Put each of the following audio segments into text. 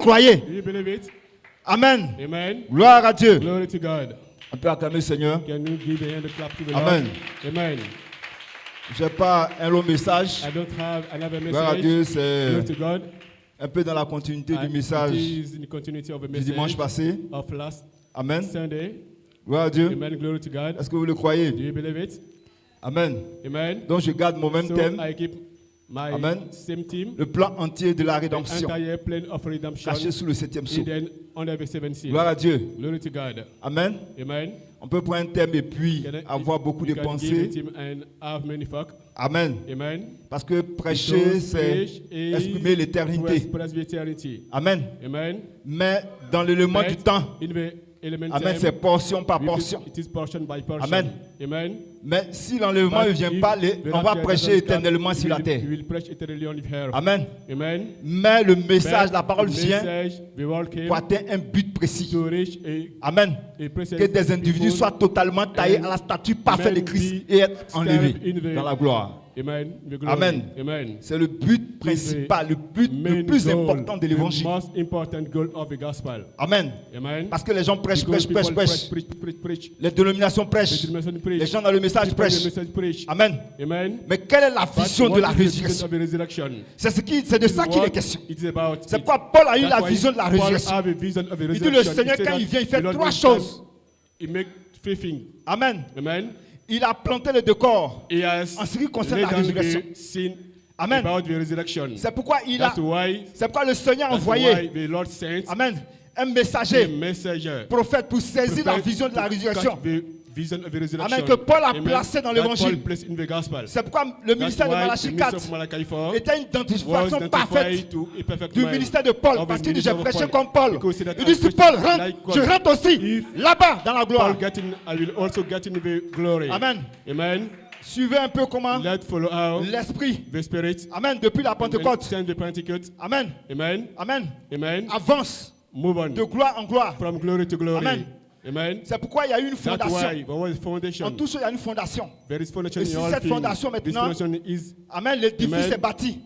croyez? Do you believe it? Amen. Amen. Gloire à Dieu. Glory to God. On peut acclamer le Seigneur. Can you give a hand clap to the Amen. Lord? Amen. Je n'ai pas un long message. I don't have another Gloire à message. Dieu, c'est Glory to God. un peu dans la continuité du It message is in the continuity of a du message dimanche passé. of last Amen. Sunday. Gloire à Dieu. Amen. Glory to God. Est-ce que vous le croyez? Do you believe it? Amen. Amen. Donc je garde mon même So thème, I keep my Amen. same team. le plan entier de la rédemption, Entire plan of redemption. caché sous le septième sceau. Hidden under the seventh seal. Gloire à Dieu. Glory to God. Amen. Amen. On peut prendre un thème et puis Can I- avoir beaucoup de you can give pensées. it him and have many folk. Amen. Amen. Parce que prêcher, Because c'est preach is exprimer to l'éternité. express the eternity. Amen. Amen. Mais dans l'élément du But temps, in the element Amen, time, c'est portion par portion. it is portion by portion. Amen. Amen. Mais si l'enlèvement ne But vient if pas, the on va rapture prêcher doesn't come, éternellement sur la we terre. will preach eternally on the earth. Amen. Amen. Mais le message, But la parole the vient message, the word came pour atteindre un but précis. to reach Amen. a present Que des individus people. soient totalement taillés à la stature parfaite de Christ et être enlevés dans la gloire. Amen. The glory. Amen. Amen. C'est le but principal, le but le Main plus goal, important de the l'évangile. most important goal of the gospel. Amen. Amen. Parce que les gens prêchent, Because prêchent, people prêchent, prêchent. preach. Les dénominations The prêchent. denomination preach. Les gens dans le message People in the prêchent. message preach. Amen. Amen. Mais quelle est la But vision de what la is the vision résurrection? of the resurrection? C'est de ça qu'il est What question. it is about. C'est pourquoi Paul a eu That's la why vision de la Paul résurrection. have a vision of the Il dit le resurrection. Seigneur, He said quand il that vient, il fait the Lord trois will choses. come, He make three things. Amen. Amen. Il a planté le décor He has en ce qui concerne laid la down résurrection. the scene Amen. about the resurrection. C'est pourquoi le Seigneur a That's envoyé, why the Lord sent Amen, un a messager, messenger. prophète, pour saisir la Prophet vision de la to résurrection. catch the vision of the resurrection. Amen, que Paul a Amen. placé dans That l'évangile. Paul placed in the gospel. C'est pourquoi le ministère de That's why Malachie the 4 ministry of Malachi 4 était une was identification parfaite identified to a perfect du man ministère de Paul. of Parce the qu'il dit, j'ai ministry of prêché comme Paul. Because that Il I dit, si preach Paul rentre, like Paul. je rentre aussi If là-bas dans la gloire. Paul I will also get in the glory. Amen. Amen. Suivez un peu comment Let's follow how l'Esprit, the Spirit Amen, depuis la Pentecôte. send the Pentecost. Amen. Amen. Amen. Amen. Avance Move on de gloire en gloire. from glory to glory. Amen. Amen. C'est pourquoi il y a eu une That's fondation. why there was En foundation. tout ça, il y a une fondation. There is foundation Et in si all cette things. fondation This maintenant, foundation is Amen, l'édifice Amen. est bâti.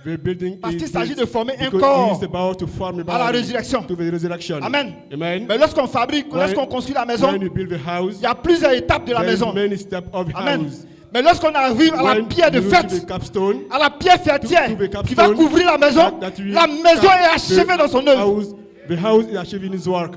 the building Parce is qu'il s'agit built de former un because corps it is about to form a à la body résurrection. to the resurrection. Amen. Amen. Mais lorsqu'on fabrique, When- lorsqu'on construit la maison, When you build the house, il y a plusieurs étapes de la there is maison. many steps of the Amen. house. Mais lorsqu'on arrive à la When pierre de you reach the fête, capstone, à la pierre fertière to the capstone, qui va couvrir la maison, that will la maison cap est achevée dans son œuvre. the house is achieving its work.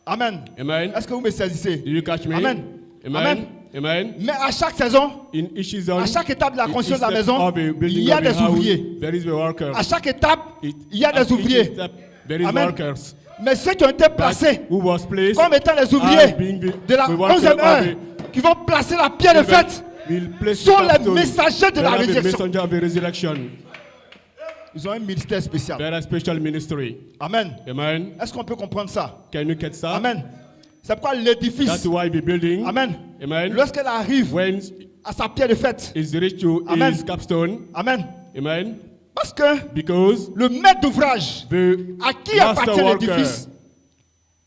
Amen. Amen. Est-ce que vous me saisissez? Do you catch me? Amen. Amen. Amen. Amen. Mais à chaque saison, In each season, à chaque étape de la in construction de la each step maison, of a building il y a of a des house, ouvriers. There is the workers. À chaque étape, It- il y a at des each ouvriers. step, there is Amen. workers. Mais ceux qui ont été placés Who was placed comme étant les are ouvriers being de la the workers 11e of heure, the- qui vont placer la pierre de fête, will place sont the les capstone. messagers de They la are the résurrection. messenger of the resurrection. Ils ont un ministère spécial. They are a special ministry. Amen. Amen. Est-ce qu'on peut comprendre ça? Can you get that? Amen. C'est pourquoi That's l'édifice, why the building, Amen, Amen, lorsqu'elle arrive when à sa pierre de fête, is reached to Amen. his capstone, Amen, Amen, parce que because le maître d'ouvrage, the à qui master appartient worker, l'édifice?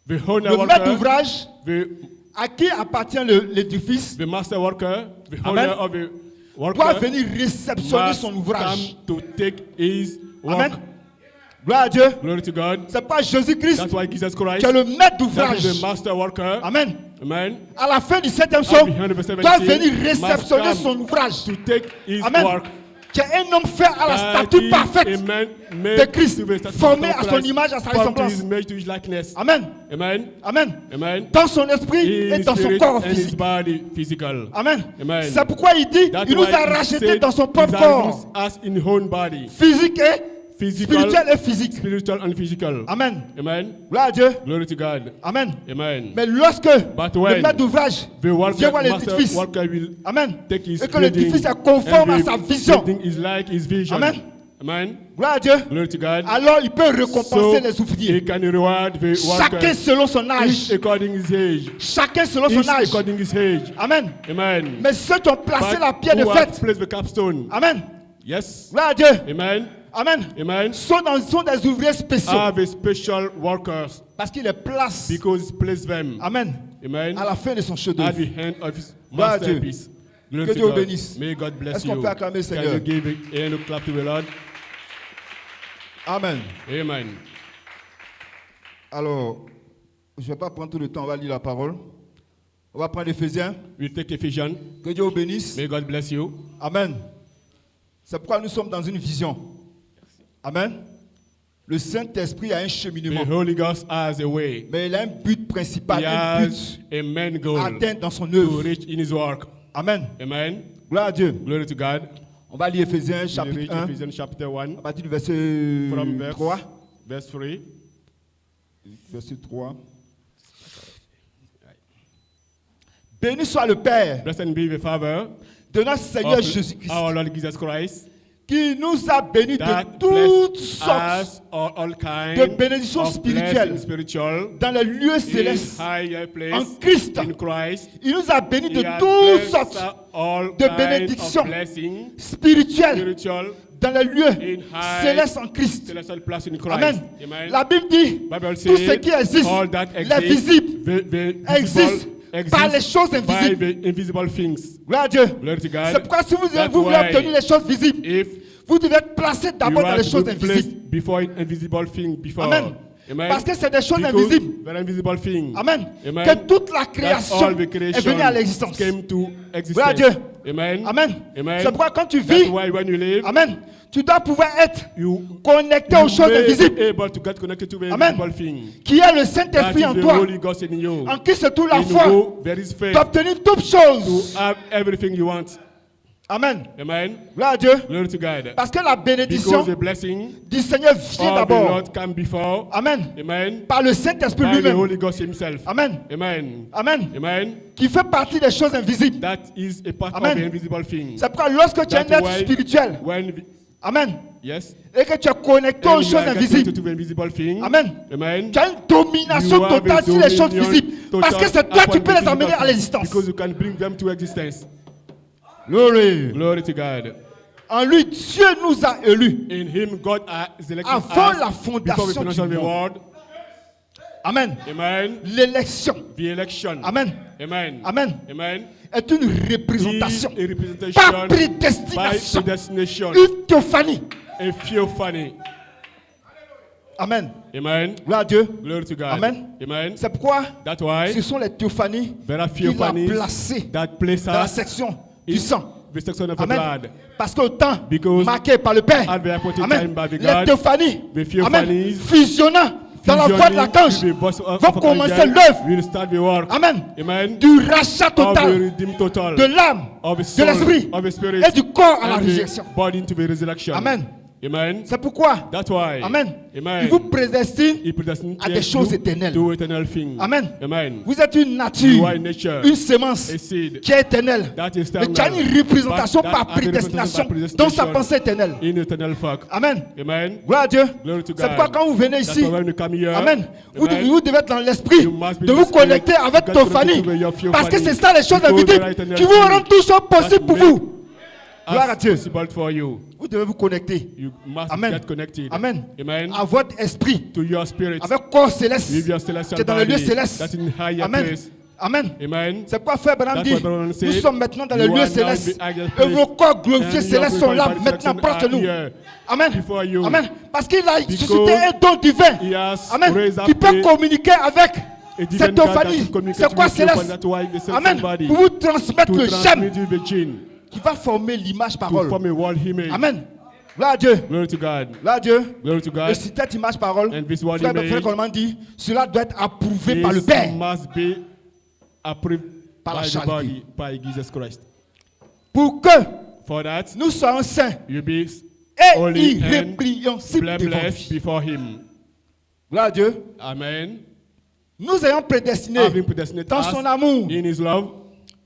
the owner Le maître worker, d'ouvrage, the à qui appartient l'édifice, master worker, the Amen. owner of the doit worker venir réceptionner must son come ouvrage. to take his work. Amen. Gloire à Dieu. Glory to God. C'est pas Jésus-Christ That's why Jesus qui Christ, est le maître that d'ouvrage. is the master worker, Amen. Amen, À la fin du 7e at psaume, the end of the doit 17, venir must réceptionner come son ouvrage. to take his Amen. work. Qui est un homme fait à la That statue is parfaite a man made de Christ, to the statue formé of à son Christ, image, à sa formed to ressemblance. his image, to his likeness. Amen. Amen. Amen. Amen. Dans son esprit et His dans son spirit corps and his physique. body physical. Amen. Amen. C'est pourquoi il dit, That's il nous why a he rachetés said dans son he propre has corps, us in own body, physique et physical, spirituel et physique. spiritual and physical. Amen. Amen. Gloire à Dieu. Glory to God. Amen. Amen. Mais lorsque But le when maître d'ouvrage the worker, vient voir master l'édifice, worker will Amen, take his et que building, l'édifice est conforme à and sa the vision, building is like his vision. Amen. Amen. gloire à Dieu, Glory to God. alors il peut récompenser So les he ouvriers. can reward the Chacun workers, selon son each âge. according his age. Chacun selon son Each âge. according his age. Amen. Amen. Mais ceux qui ont placé But la pierre de who have fête, placed the capstone. Amen. Yes. Gloire à Dieu. Amen. Amen. Amen. Sont des ouvriers spéciaux. Have a special workers Parce qu'il les place. because he placed them. Amen. Amen. À la fin de son At chef-d'œuvre. the end of his Gloire à Dieu. masterpiece. Glory Que to Dieu God. bénisse. May God bless Est-ce qu'on you. peut acclamer le Can Seigneur? you give a hand of clap to the Lord? Amen. Amen. Alors, je ne vais pas prendre tout le temps, on va lire la parole. On va prendre Éphésiens. We take Ephesians. Que Dieu vous bénisse. May God bless you. Amen. C'est pourquoi nous sommes dans une vision. Amen. Le Saint-Esprit a un cheminement. The Holy Ghost has a way. Mais il a un but principal, He un has but a main goal à atteindre dans son to œuvre. reach in His work. Amen. Amen. Gloire à Dieu. Glory to God. On va lire Éphésiens We read chapitre 1, Ephesians chapter 1 à partir du verset from 3. verse 3. Verset 3. Béni soit le Père Blessed be the Father de notre Seigneur of Jésus-Christ, our Lord Jesus Christ, qui nous a bénis that de toutes blessed sortes us all de kinds bénédictions of spirituelles blessings spiritual dans les lieux in célestes higher en place Christ. in Christ. Il nous a bénis de He has toutes blessed sortes us all de kinds bénédictions of blessings spirituelles spiritual dans les lieux in high célestes en Christ. celestial place in Christ. Amen. Amen. La Bible dit Bible tout ce says qui existe, all that les exists, visibles, the existe par les choses by invisibles. the invisible things. Gloire à Dieu. Glory to God. C'est pourquoi si vous That's voulez why obtenir les choses visibles, If vous devez être placé you d'abord dans are les to choses be invisibles. placed before invisible thing before. Amen. Amen. Parce que c'est des choses Because invisibles. the invisible thing. Amen. Amen. Que toute la That création all the est creation venue à l'existence. came to Gloire à existence. Dieu. Amen. Amen. Amen. C'est pourquoi quand tu That's vis, why when you live, Amen, tu dois pouvoir être you connecté aux choses may invisibles, be able to get connected to the Amen. invisible thing. qui est le That Saint-Esprit is en the toi, Holy Ghost in you. en qui se trouve la In foi, you there is faith d'obtenir toutes to choses. have everything you want. Amen. Amen. Gloire à Dieu. Glory to God. Parce que la bénédiction Because the blessing du Seigneur vient of the d'abord. Lord come before. Amen. Amen. Par le Saint-Esprit By the lui-même. Holy Ghost Himself. Amen. Amen. Amen. Amen. Qui fait partie des choses invisibles. That is a part Amen. of the invisible thing. C'est pourquoi lorsque tu es un That's être why spirituel, when Amen, yes, et que tu es connecté and aux you choses are connected invisibles, to the invisible thing. Amen, Amen. tu as une domination You have a totale sur les choses dominion visibles. Parce que total c'est toi qui upon peux the les amener visible à things, l'existence. because you can bring them to existence. Glory. Glory to God. En lui, Dieu nous a élus. In Him, God has elected Avant us la before the fondation foundation of du the monde. world. Amen. Amen. L'élection, The election. Amen, Amen. Amen, Amen. est une Is représentation, a representation par by prédestination, predestination, une théophanie. a theophany. Amen. Amen. Gloire à Dieu. Glory to God. Amen. Amen. C'est pourquoi That's why ce sont les théophanies there are qu'il a theophanies placées that place dans la us section du in sang. the section of the Amen. blood. Parce qu'au temps Because marqué par le Père, at the appointed Amen, time by the les God, théophanies, the Amen, theophanies, fusionnant dans la voix de l'archange, with the voice of vont commencer archangel, l'œuvre, will start the work. Amen, Amen. du rachat Of the total redeemed total. de l'âme, Of the de soul, l'esprit of the spirit, et du corps à la and the résurrection. body into the resurrection. Amen. Amen. C'est pourquoi, That's why. Amen, Amen. il vous prédestine He predestined à des choses éternelles. to eternal things. Amen. Amen. Vous êtes une You nature, are in nature. une sémence A seed. qui est éternelle. That is Mais tu as eternal. une représentation But par that has a prédestination representation dans by sa pensée éternelle. In eternal fact. Amen. Amen. Gloire à Dieu. Glory to C'est God. pourquoi quand vous venez That's ici, why when you come here, Amen, vous Amen, devez être dans l'esprit, you must be de in vous the spirit, connecter avec get Théophanie. connected with your theophany. Parce que c'est ça les choses Because invisibles there are eternal qui vous things rendent tout ça possible pour that vous. Gloire à as Dieu. possible for you. Vous devez vous connecter. You must Amen. get connected. Amen. Amen. À votre esprit, To your spirit. avec corps céleste, With your qui celestial est dans le lieu body. céleste. That's in higher Amen. place. Amen. Amen. C'est pourquoi Frère Branham That's dit, what Branham nous said. sommes maintenant dans le You lieu are now in céleste. the higher Et place. vos corps glorifiés And your célestes sont là, glorified maintenant bodies proches de are nous. here Amen. before you. Amen. Parce qu'il a Because suscité un don divin. He has Amen. raised up Qui peut communiquer avec a divine cette God that théophanie. is communicating C'est quoi with you, céleste? that's why the celestial Amen. body. Pour vous transmettre To le transmit j'aime you the gene. qui va former l'image To parole. form a world image. Amen. Gloire à Dieu. Glory to God. Gloire à Dieu. Glory to Et God. si cette image parole, And this world frère image Coleman dit, cela doit être approuvé par le This Père. must be approved Par la by the charité. body, by Jesus Christ. Pour que For that, nous soyons saints you be et holy and irrépréhensibles devant blameless lui. before Him. Gloire à Dieu. Amen. Nous ayons prédestiné Having predestinated dans us son amour in His love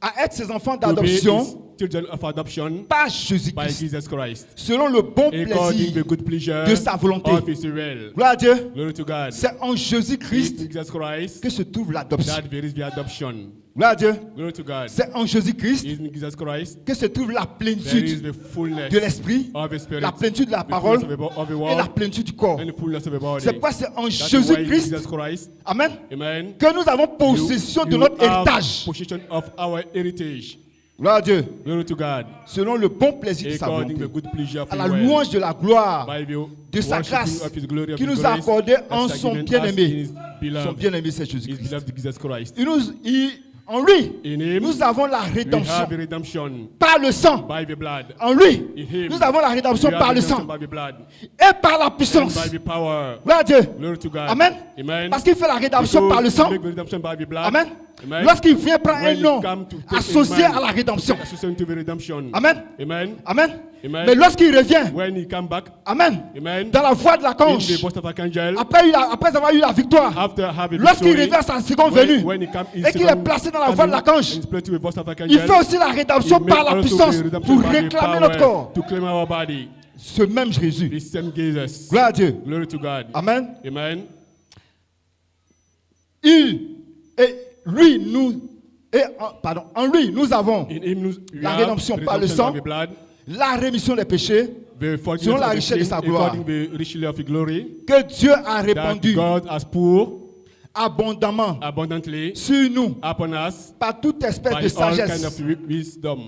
à être ses enfants to be d'adoption His children of adoption par by Jésus-Christ, Jesus Christ, selon le bon according plaisir the good pleasure de sa volonté. of His will. Gloire à Dieu. Glory to God. C'est en Jésus-Christ In Jesus Christ que se trouve l'adoption. that there is the adoption. Gloire à Dieu. Glory to God. C'est en Jésus-Christ In Jesus Christ que se trouve la there is plénitude the fullness de l'esprit, of the Spirit, la plénitude de la the parole fullness of the et word, la plénitude du corps. and the fullness of the body. C'est pourquoi c'est en That's why in Jésus-Christ, Jesus Christ, Amen, amen, que nous avons possession de you notre have héritage. possession of our heritage. Gloire à Dieu. Glory to God. Selon le bon plaisir de sa According to the volonté. good pleasure of À His la will. louange de la gloire By the de sa worshiping grâce of His glory, of qui His nous a grace, accordé that en has son given us bien-aimé. in His Son beloved, bien-aimé, c'est His Jésus-Christ. beloved Jesus Christ. En lui, In Him, nous avons la we rédemption have redemption par le sang. by the blood. En lui, In Him, nous avons la rédemption we have par le redemption sang by the blood et par la and puissance. by the power. Gloire à Dieu. Glory to God. Amen. Amen. Parce qu'il fait la rédemption par le Because sang. we make redemption by the blood. Amen. Amen. Lorsqu'il vient prendre When un you nom come to take associé a man, à la rédemption. associated to the redemption. Amen. Amen. Amen. Amen. Mais lorsqu'il revient, When he come back, Amen, amen, dans la voie de in the l'archange, voice of Archangel, après avoir eu la victoire, after having lorsqu'il victory, revient à sa seconde venue when he come in et qu'il est second placé dans la voie de coming, l'archange, and is placed to the voice of il Archangel, fait aussi la rédemption he par make la also puissance the redemption pour by the réclamer power notre corps. to claim our body. Ce même Jésus. The same Jesus. Gloire à Dieu. Glory to God. Amen. Amen. En lui, nous avons In him we la have rédemption par le sang, by the blood, la rémission des péchés the forgiveness selon la of the richesse de sin, sa gloire, according to the richness of His glory, que Dieu a that répandu God has poured abondamment abundantly sur nous upon us par toute espèce by de all kind sagesse, of wisdom,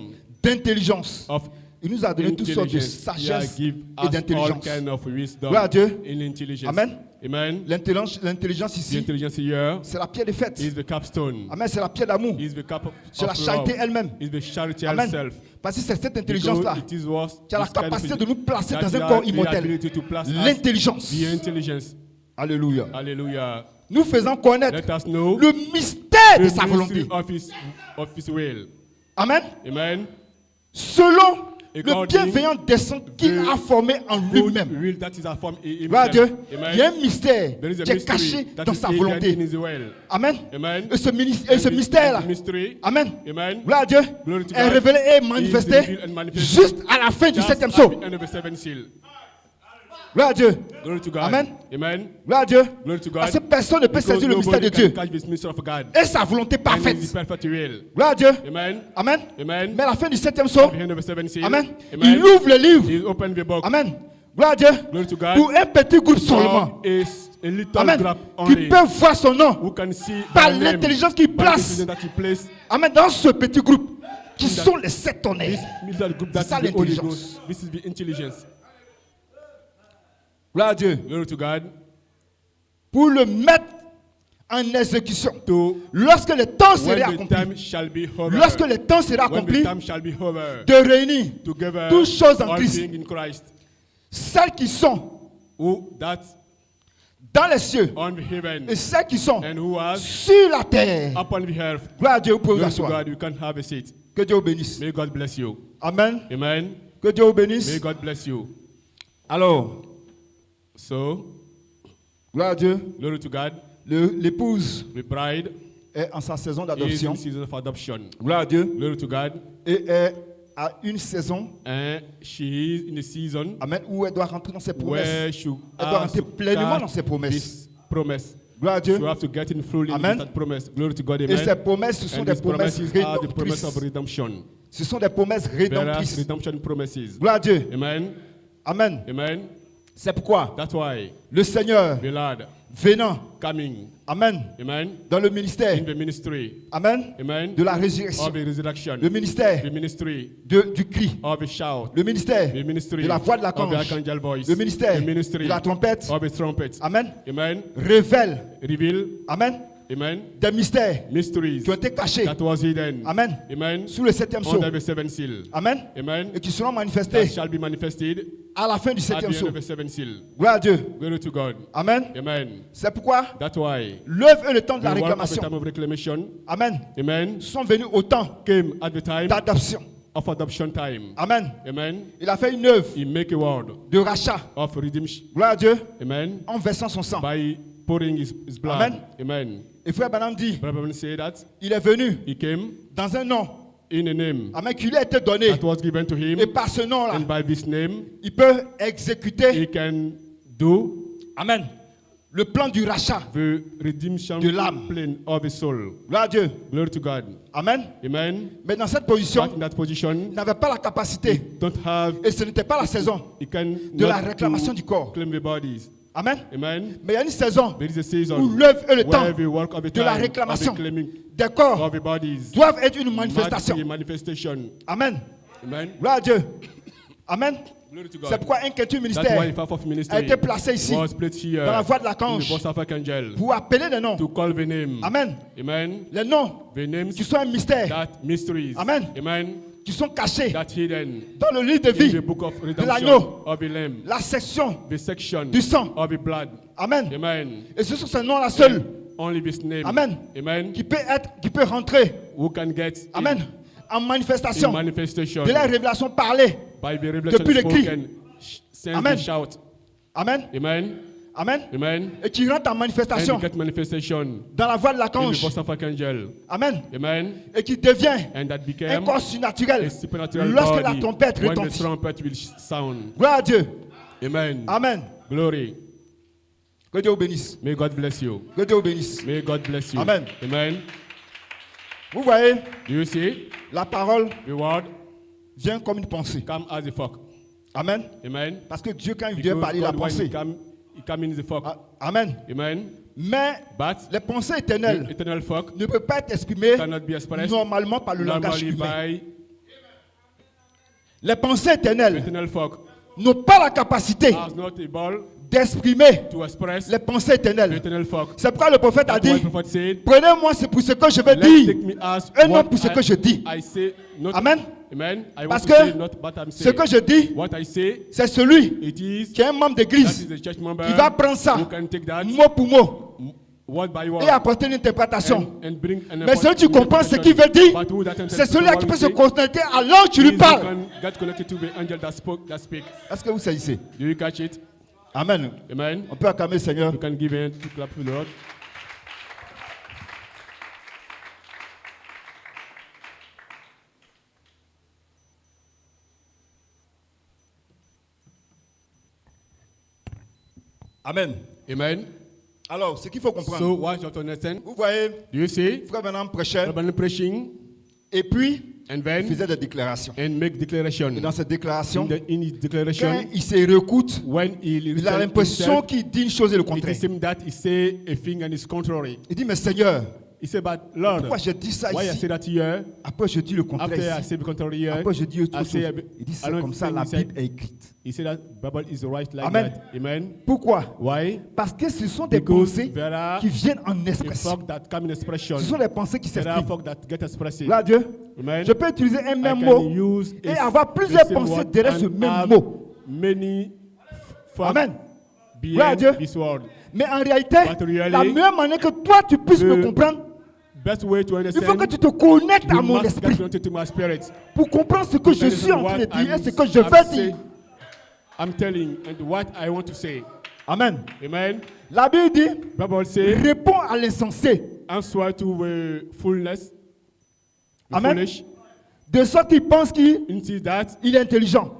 d'intelligence. of Il nous a donné toutes sortes de intelligence. He has sagesse given et us all d'intelligence. kind of wisdom Gloire à Dieu. in intelligence. Amen. Amen. L'intelligence The ici, intelligence here c'est la pierre de fête. is the capstone. Amen, c'est la pierre d'amour. Is the cup C'est la of charité love. elle-même. Is the charity Amen. herself. Parce que c'est cette Because intelligence-là it is what qui a la this kind of capacité de nous placer that dans un has corps the immortel. ability to place us L'intelligence. the intelligence. Alléluia. Hallelujah. Nous faisons connaître Let us know le mystère de the sa volonté. mystery of his will. Amen. Amen. Selon le According bienveillant dessein qu'il the a formé en Good lui-même. will that is formed in Gloire à Dieu. himself. Il y a Amen. un mystère There is a qui est mystery caché that dans is sa hidden volonté. in his will. Amen. Amen. Et ce And mystère-là, the mystery, Amen. amen, Gloire à Dieu, Glory to est God. révélé et is manifesté revealed and manifested juste à la fin du just septième at saut. the end of the seventh seal. Gloire à Dieu. Glory to God. Amen. Amen. Gloire à Dieu. Glory to God. Parce que personne ne peut Because saisir le mystère de nobody Dieu can catch this mystery of God. et sa volonté And his parfaite. perfect will. Gloire à Dieu. Amen. Amen. Amen. Mais à la fin du septième saut, At the end of the seventh seal. Amen. Amen. Il ouvre le livre. He opened the book. Amen. Gloire à Dieu. Glory to God. Pour un petit groupe seulement. A little Amen. group Qui only. peut voir son nom. Who can see Par by name, l'intelligence qu'il by the place. intelligence that he placed. Amen. Dans ce petit groupe, qui sont les sept tonnerres. This little group that C'est ça is the Holy l'intelligence. Ghost. This is the intelligence. Gloire à Dieu. Glory to God. Pour le mettre en exécution. To Lorsque le temps when sera the accompli. time shall be over. Lorsque le temps sera When the accompli, time shall be over. de réunir Together toutes choses en all Christ. things in Christ. Celles qui sont Who that dans les cieux on the heaven et celles qui sont and who has sur la terre. upon the earth. Gloire à Dieu, vous pouvez vous Glory to asseoir. God, you can have a seat. Que Dieu vous bénisse. May God bless you. Amen. Amen. Que Dieu vous May bénisse. God bless you. Alors, So, gloire à Dieu. glory to God. L'épouse The bride est en sa saison is d'adoption. in season of adoption. Gloire à Dieu. Glory to God. Et est à une saison, And she is in a season amen, où elle doit rentrer dans ses promesses. where she Elle doit has rentrer to pleinement dans ses catch promesses. this promise. Gloire à Dieu. You have to get in fully Amen. into that promise. Glory to God, Et ces amen. promesses, ce sont And des these promesses promises are the promise rédemptrices. of redemption. Ce sont des promesses There are rédemptrices. redemption promises. Gloire à Dieu. Amen. Amen. Amen. C'est pourquoi That's why le Seigneur the Lord venant, coming, amen, amen, dans le in ministère, the ministry, amen, amen, de la résurrection, of the resurrection, le ministère the ministry du cri, of the shout, le ministère the ministry de la voix de of the l'archange, archangel voice, le ministère the ministry de la trompette, of the trumpet, amen, amen, révèle, reveal, amen, amen, des mystères mysteries qui ont été cachés, that was hidden, amen, amen, sous le septième sceau, under the seventh seal, amen, amen, et qui seront that manifestés shall be manifested à la fin du at the septième end sceau. of the seventh seal. Gloire à Dieu. Glory to God, Amen. amen. C'est pourquoi That's why l'œuvre et le temps de the la work of the réclamation, time of reclamation, amen, amen, sont venus au temps came at the time d'adoption. of adoption time. Amen. Amen. Il a fait une œuvre He make a word de rachat. of redemption. Gloire à Dieu. Amen. En versant son sang. By pouring his blood. Amen. Amen. Et frère Branham dit, Brother Branham say that il est venu he came dans un nom, in a name amen, qui lui a été donné. that was given to him, Et par ce nom-là, and by this name il peut exécuter, he can do amen, le plan du rachat. the redemption de l'âme. plan of the soul. Gloire à Dieu. Glory to God. Amen. Amen. Mais dans cette But position, in that position, il n'avait pas la capacité. don't have Et ce n'était pas la saison he can de la not réclamation to du corps. claim the bodies Amen. Amen. Mais il y a une saison There is a où season l'œuvre et le where temps every work of the de la time, réclamation of the claiming des corps of the bodies, doivent être une must manifestation. be a manifestation. Amen. Amen. Gloire à Dieu. Amen. Glory to C'est God. pourquoi un quintuple That's ministère why half of ministry a été placé ici, was placed here dans la voix de in the l'archange, voice of Archangel pour appeler des noms. to call the name. Amen. Amen. Les noms The names qui sont un mystère, that mysteries. Amen. Amen. qui sont cachés That hidden dans le livre de in vie the book of de redemption l'agneau, of the Lamb, la section the section du sang. of the blood. Amen. Amen. Et ce sont ces noms-là seuls Only this name. Amen. Amen. qui peut rentrer, Who can get Amen, en manifestation in manifestation de la révélation parlée. by the revelation Depuis le cri. spoken, sense Amen. the shout. Amen. Amen. Amen. Amen. Et qui rentre en And manifestation you get manifestation dans la voix de in the l'archange. voice of Archangel. Amen. Amen. Et qui devient And that un became corps surnaturel a supernatural lorsque la body trompette when the retentit. trumpet will sound. Gloire à Dieu. Amen. Amen. Glory. Que Dieu vous bénisse. May God bless you. Que Dieu vous bénisse. May God bless you. Amen. Amen. Vous voyez, Do you see? la parole The word vient comme une pensée. come as a fog. Amen. Amen. Parce que Dieu, quand il vient Because parler, la God, when pensée. he come in the fog. Amen. Amen. Mais But les pensées the éternelles eternal fog ne peuvent pas être exprimées cannot be expressed normalement par le langage normally humain. by Les pensées the éternelles eternal fog. n'ont pas la capacité As not able d'exprimer to express les pensées the éternelles. eternal fog. C'est pourquoi le prophète a That's why dit, the prophet said, prenez-moi c'est pour ce que je vais let's dire, take me as et non what pour ce que je dis. I say, not Amen. Amen. I Parce want to say que not what I'm ce saying. que je dis, What I say, c'est celui it is qui est un membre that d'église is a church member qui va prendre ça who can take that mot pour mot word by et word apporter une interprétation. and bring an Mais celui qui comprend ce qu'il veut dire, But who that c'est celui-là qui peut se say, connecter alors que tu lui is who parles. can get connected to the angel that spoke, that speak. Est-ce que vous saisissez? Do you catch it? Amen. Amen. On peut acclamer le Seigneur. You can give a to clap to the Lord. Amen. Amen. Alors, ce qu'il faut comprendre, So what you have to understand? vous voyez, Do you see? frère Branham prêchait Rabban preaching et puis and il then faisait des déclarations. and make declaration. Et dans cette déclaration, In his quand declaration, il se réécoute, when he il a l'impression qu'il dit une chose et le it contraire. is him that he say a thing and it's contrary. Il dit, mais Seigneur, He said, but Lord, pourquoi je dis ça why I ici? say that here? Après, je dis le contraire After I ici. say the contrary here, Après, je dis autre I chose. say, Il dit, c'est another comme ça, thing la he said. Bible est écrite. He said that Bible is right like Amen. that. Amen. Pourquoi? Why? Parce que ce sont des Because pensées there are qui viennent en a expression. fog that come in expression. Ce sont des pensées qui There are s'expriment. fog that get expressed. Là, Dieu, Amen. je peux utiliser un I même can mot use et a- avoir the plusieurs same pensées word derrière ce and même have mot. Many fog Amen. Gloire à behind Dieu. this word. Mais en réalité, But really, la meilleure manière que toi tu puisses me the comprendre, Best way to il faut understand, que tu te connectes à you mon must esprit get connected to my spirit. pour comprendre ce que je suis en train de dire et ce que je veux dire. I'm telling and what I want to say. Amen. Amen. La Bible dit, Bible says, réponds à l'insensé, answer to the fullness, the Amen. foolish. de sorte qu'il pense qu'il Into that, est intelligent.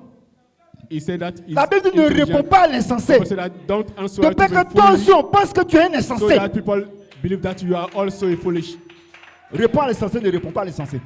he said that he's La Bible dit, ne intelligent. réponds pas à l'insensé. Bible said that don't answer De to peur the que toi foolish, aussi on pense que tu es un so insensé. that people believe that you are also a foolish. Réponds à l'insensé, ne réponds pas à l'insensé.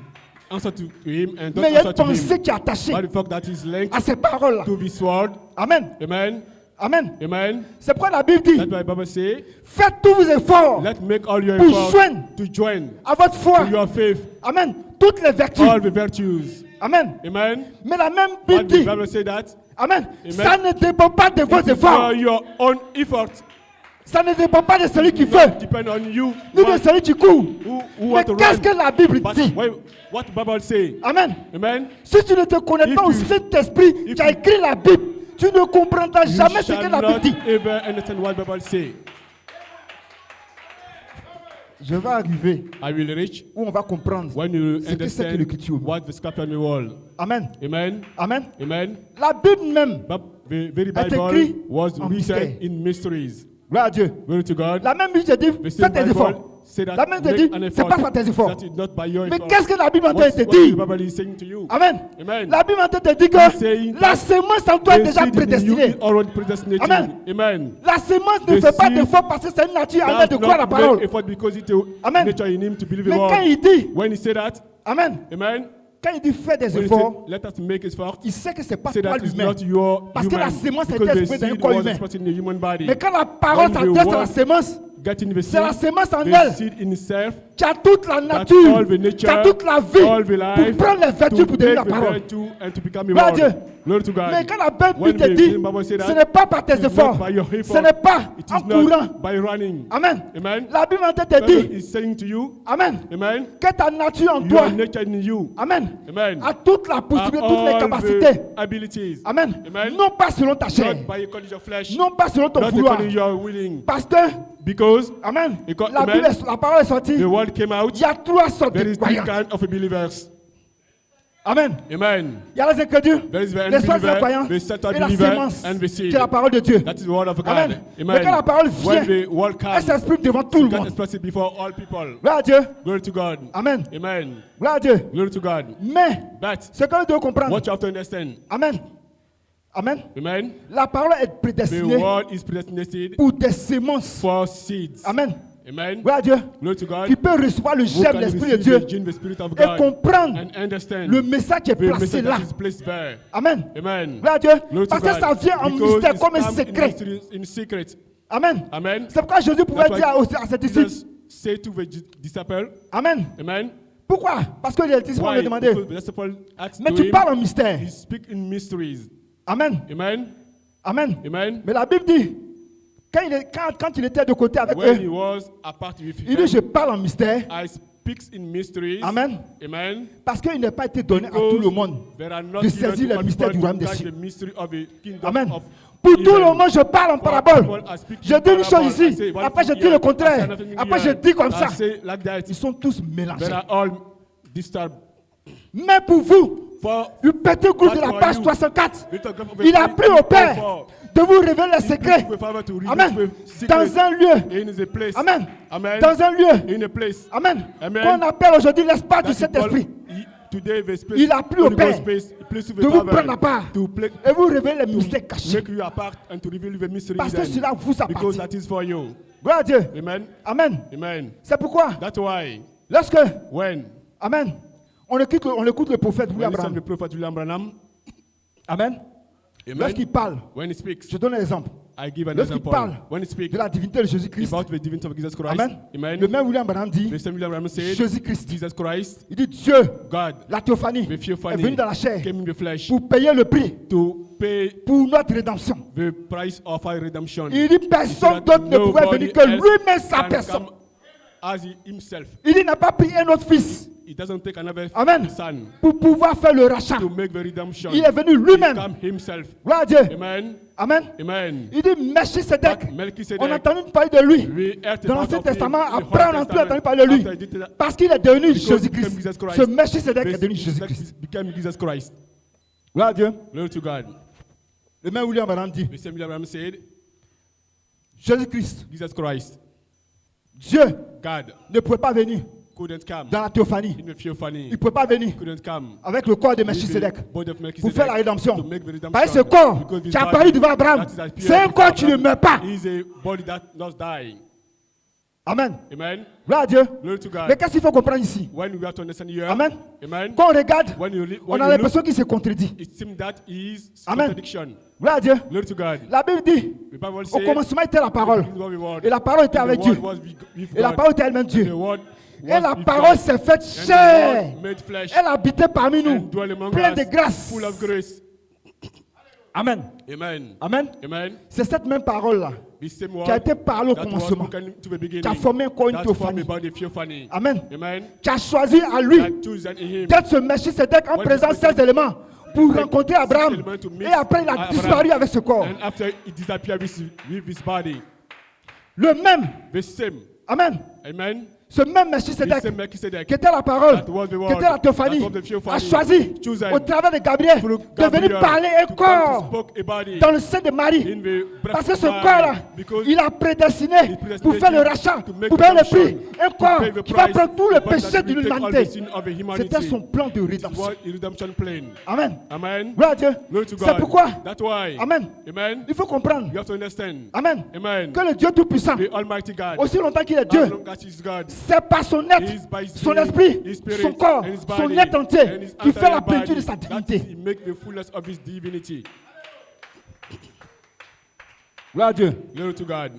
Answer to him and don't Mais il y a answer une to pensée him. qui est attachée But the fact that is linked à ces paroles-là. to this word. Amen. Amen. Amen. Amen. C'est pourquoi la Bible dit, That's why the Bible says, faites tous vos efforts let's make all your pour efforts joindre to join à votre foi. to your faith, Amen. Toutes les vertus. all the virtues. Amen. Amen. Mais la même But Bible the dit, Bible says that Amen. Amen. Ça ne dépend pas de vos it is efforts. your own effort. Ça ne dépend pas de celui qui It veut, depend on you. ni de celui qui court. Who Mais want to qu'est-ce run. que la Bible But dit? what the Bible say? Amen. Amen. Si tu ne te connectes pas au If you- Saint-Esprit qui a écrit la Bible, tu ne comprendras You jamais ce que shall la Bible not dit. ever understand what the Bible say. Je vais arriver I will reach où on va comprendre when you ce que c'est que understand l'écriture. what the scripture in the world. Amen. Amen. Amen. Amen. La Bible même, But the very est écrit Bible was en written mystère. in mysteries. gloire à Dieu. Glory to God. La même Bible te dit, The fais same tes Bible efforts. say that La même te make dit, an c'est effort. pas par tes efforts. That is not by your Mais effort. qu'est-ce que la Bible en train What de te the dire? Bible is saying to you. Amen. Amen. La Bible en train de te dire He's que saying la that semence en toi est The déjà seed in you prédestinée. is already predestinated. Amen. Amen. La semence ne The fait pas seed d'effort parce que c'est une nature en Does de croire la not parole. make effort because it is Amen. nature in him to believe the Mais quand word. il dit, When he said that, Amen, amen, quand il dit fais des When he efforts, said, let us make effort, il sait que c'est pas say toi that it's lui-même. not your Parce que human, la sémence a été because the exprimée dans un seed corps was humain. expressed in the human body. Mais quand la parole When the s'adresse à la word sémence, get in the c'est la seed, sémence en the elle. seed in itself, Tu as toute la all nature, the nature, tu as toute la all vie the life, pour prendre les vertus to pour devenir la take the parole. virtue and to become a Gloire à word. Dieu. Glory to God. Mais quand la Bible When te the dit, Bible say that, ce n'est pas par tes it is not efforts, by your ce effort, n'est pas it en is courant. not by running. Amen. Amen. La Bible en te The Bible dit, is saying to you, Amen, amen, que ta nature en toi, your nature in you, Amen, amen, a toute la possibilité, toutes les all capacités. the abilities, Amen. Amen. Non pas selon ta chair, not by according to your flesh, non pas selon ton not vouloir. according to your willing, Parce que, because Amen, Because- la, Amen. Bible la parole est sortie. the word came out. Il y a trois sortes There de is three croyants. kinds of believers. Amen. Amen. Il y a les incrédules, There is the les soi-disant unbeliever, croyants the certain et la believer, sémence, and the qui seed. est la parole de Dieu. That is the word of God. Amen. Amen. Mais quand la parole When vient, the word elle comes, s'exprime devant tout le you can monde. express it before all people. Gloire à Dieu. Glory to God. Amen. Amen. Gloire à Dieu. Glory to God. Mais, But ce que nous devons comprendre, what you have to understand, Amen. Amen. amen, La parole est the prédestinée word is predestinated pour des sémences. for seeds. Amen. Amen. Gloire à Dieu. Glory to God. Qui peut recevoir le Who germe, can l'Esprit de receive Dieu the gene, the Spirit of et God, comprendre and understand le message qui est the placé message là. that is placed there. Amen. Amen. Gloire à Dieu. Glory to Parce que God. ça vient en Because mystère it comme un comes secret. in secret. Amen. Amen. C'est pourquoi Jésus pouvait That's dire why à ses disciples. Jesus said to the disciple, Amen. amen. Pourquoi? Parce que les disciples lui Why? demandaient. Because the disciple asked Mais to tu him, parles en mystère. he speak in mysteries. Amen. Amen. Amen. Amen. Mais la Bible dit, quand il était de côté avec When he eux, was apart with il dit, je them, parle en mystère. I speak in mysteries. Amen. Amen. Parce qu'il n'a pas été donné à tout le monde. There are not de given saisir to le all mystère people du royaume to des catch cieux. the mystery of the kingdom Amen. of Pour tout le heaven. monde, je parle en For parabole. people, I speak Je in dis une chose parable. I ici. say one Après, je thing dis le here. I say contraire. another thing Après, je here. dis comme I ça. say like that. Ils sont tous mélangés. They are all disturbed. Mais pour vous, For le petit groupe de But la for page you, 64, little group of il a people, pris au Père for de vous révéler les secrets. people, Father, to read Amen. the secret Dans un lieu. in the place. Amen. Amen. Dans un lieu. In a place. Amen. Amen. Qu'on appelle aujourd'hui l'espace du That is called- Saint-Esprit. Today, the space, Il a pris au Holy Ghost Père space, place to the de vous Father, prendre la part to play, et vous révéler les to mystères cachés. make you apart and to reveal the mystery Parce que hidden. cela vous Because appartient. that is for you. Gloire à Dieu. Amen. Amen. Amen. C'est pourquoi, That's why lorsque, when Amen, on écoute le prophète William we listen to Branham. the prophet William Branham, Amen. Lorsqu'il amen, parle, when he speaks, je donne un exemple. I give an Lorsqu'il example. parle When he speaks de la divinité de Jésus-Christ. about the divinity of Jesus Christ, Amen. amen, Le même William Branham dit, the same William Branham said, Jésus-Christ. Jesus Christ, Il dit Dieu, God, la théophanie, the est theophany, venu dans la chair came in the flesh pour payer le prix to pay pour notre rédemption. the price of our redemption. Il dit personne d'autre ne pouvait venir que lui-même sa personne. As himself. Il dit n'a pas pris un autre fils He doesn't take another Amen. son pour pouvoir faire le rachat. to make the redemption. Il est venu He lui-même. come himself. Gloire à Dieu. Amen. Amen. Amen. Il dit Melchisedec. But Melchizedek, On a entendu parler de lui we heard dans about l'Ancien of him Testament. in the Après, on Old n'a plus Testament. entendu parler de lui. After he did that, Parce qu'il est devenu because he became Jésus-Christ. Jesus Christ. Ce Melchisedec est this devenu Jésus-Christ. became Jesus Christ. Gloire à Dieu. Glory to God. Le même William Branham dit The same William Branham said, Jésus-Christ, Jesus Christ, Dieu God, ne pouvait pas venir couldn't come dans la théophanie. in the theophany. Il ne pouvait pas venir Couldn't come avec le corps de with Melchisedec the body of pour Melchizedek faire la rédemption. to make the redemption. Par ce corps Because this qui a body apparu devant Abraham, that is appeared c'est un before corps qui ne Abraham meurt pas. is a body that does die. Amen. Amen. Gloire à Dieu. Glory to God. Mais qu'est-ce qu'il faut comprendre ici? When we have to understand here, Amen. amen. Quand on regarde, When you, on when a you l'impression look, qu'il se contredit. it seems that is Amen. contradiction. Gloire à Dieu. Glory to God. La Bible dit, The Bible au says, commencement était la parole. word. Et la parole était avec The Dieu. word was with Et la God. parole était elle-même The Dieu. word Et was la with parole God. s'est faite And the chair. word made flesh Elle habitait parmi nous, and dwell among plein us, de grâce. full of grace. Amen. Amen. Amen. Amen. C'est cette même parole-là The same qui a word été parlée au that was commencement, spoken to the beginning. qui a formé encore une That formed théophanie. about the theophany. Amen. Amen. Qui a choisi à lui That chosen in him. d'être ce Melchisedec en When présence de he was- ces éléments pour Take rencontrer six Abraham. elements to meet Et après, il a Abraham. disparu avec ce corps. And after it disappeared with his body. Le même, The same. Amen, Amen. ce même The Melchisedec same Melchizedek. qui était la parole, That was the qui word. était la théophanie, That was the theophany. a choisi Chosen au travers de Gabriel through de venir Gabriel parler un to come to corps spoke a body dans le sein de Marie. in the breast Parce que of ce Mary. corps-là, Because il a prédestiné he predestinated pour faire le rachat, to make pour payer le prix. redemption, Un to corps pay the qui va price, prendre tout le a body péché that de will take all l'humanité. the sin of the humanity. C'était son plan de It rédemption. was a redemption plan. Amen. Amen. Gloire à Dieu. Glory to C'est God. pourquoi, That's why. Amen, Amen. il faut comprendre, You have to understand. Amen, Amen. que le Dieu Tout-Puissant, The Almighty God. aussi longtemps qu'il est As Dieu, long as that is God. C'est par son être, It is by his son being, esprit, his spirit, son corps, and his son body, être and entier his qui fait la entire plénitude de body. sa That divinité. is, he make the fullness of his divinity. Gloire à Dieu. Glory to God.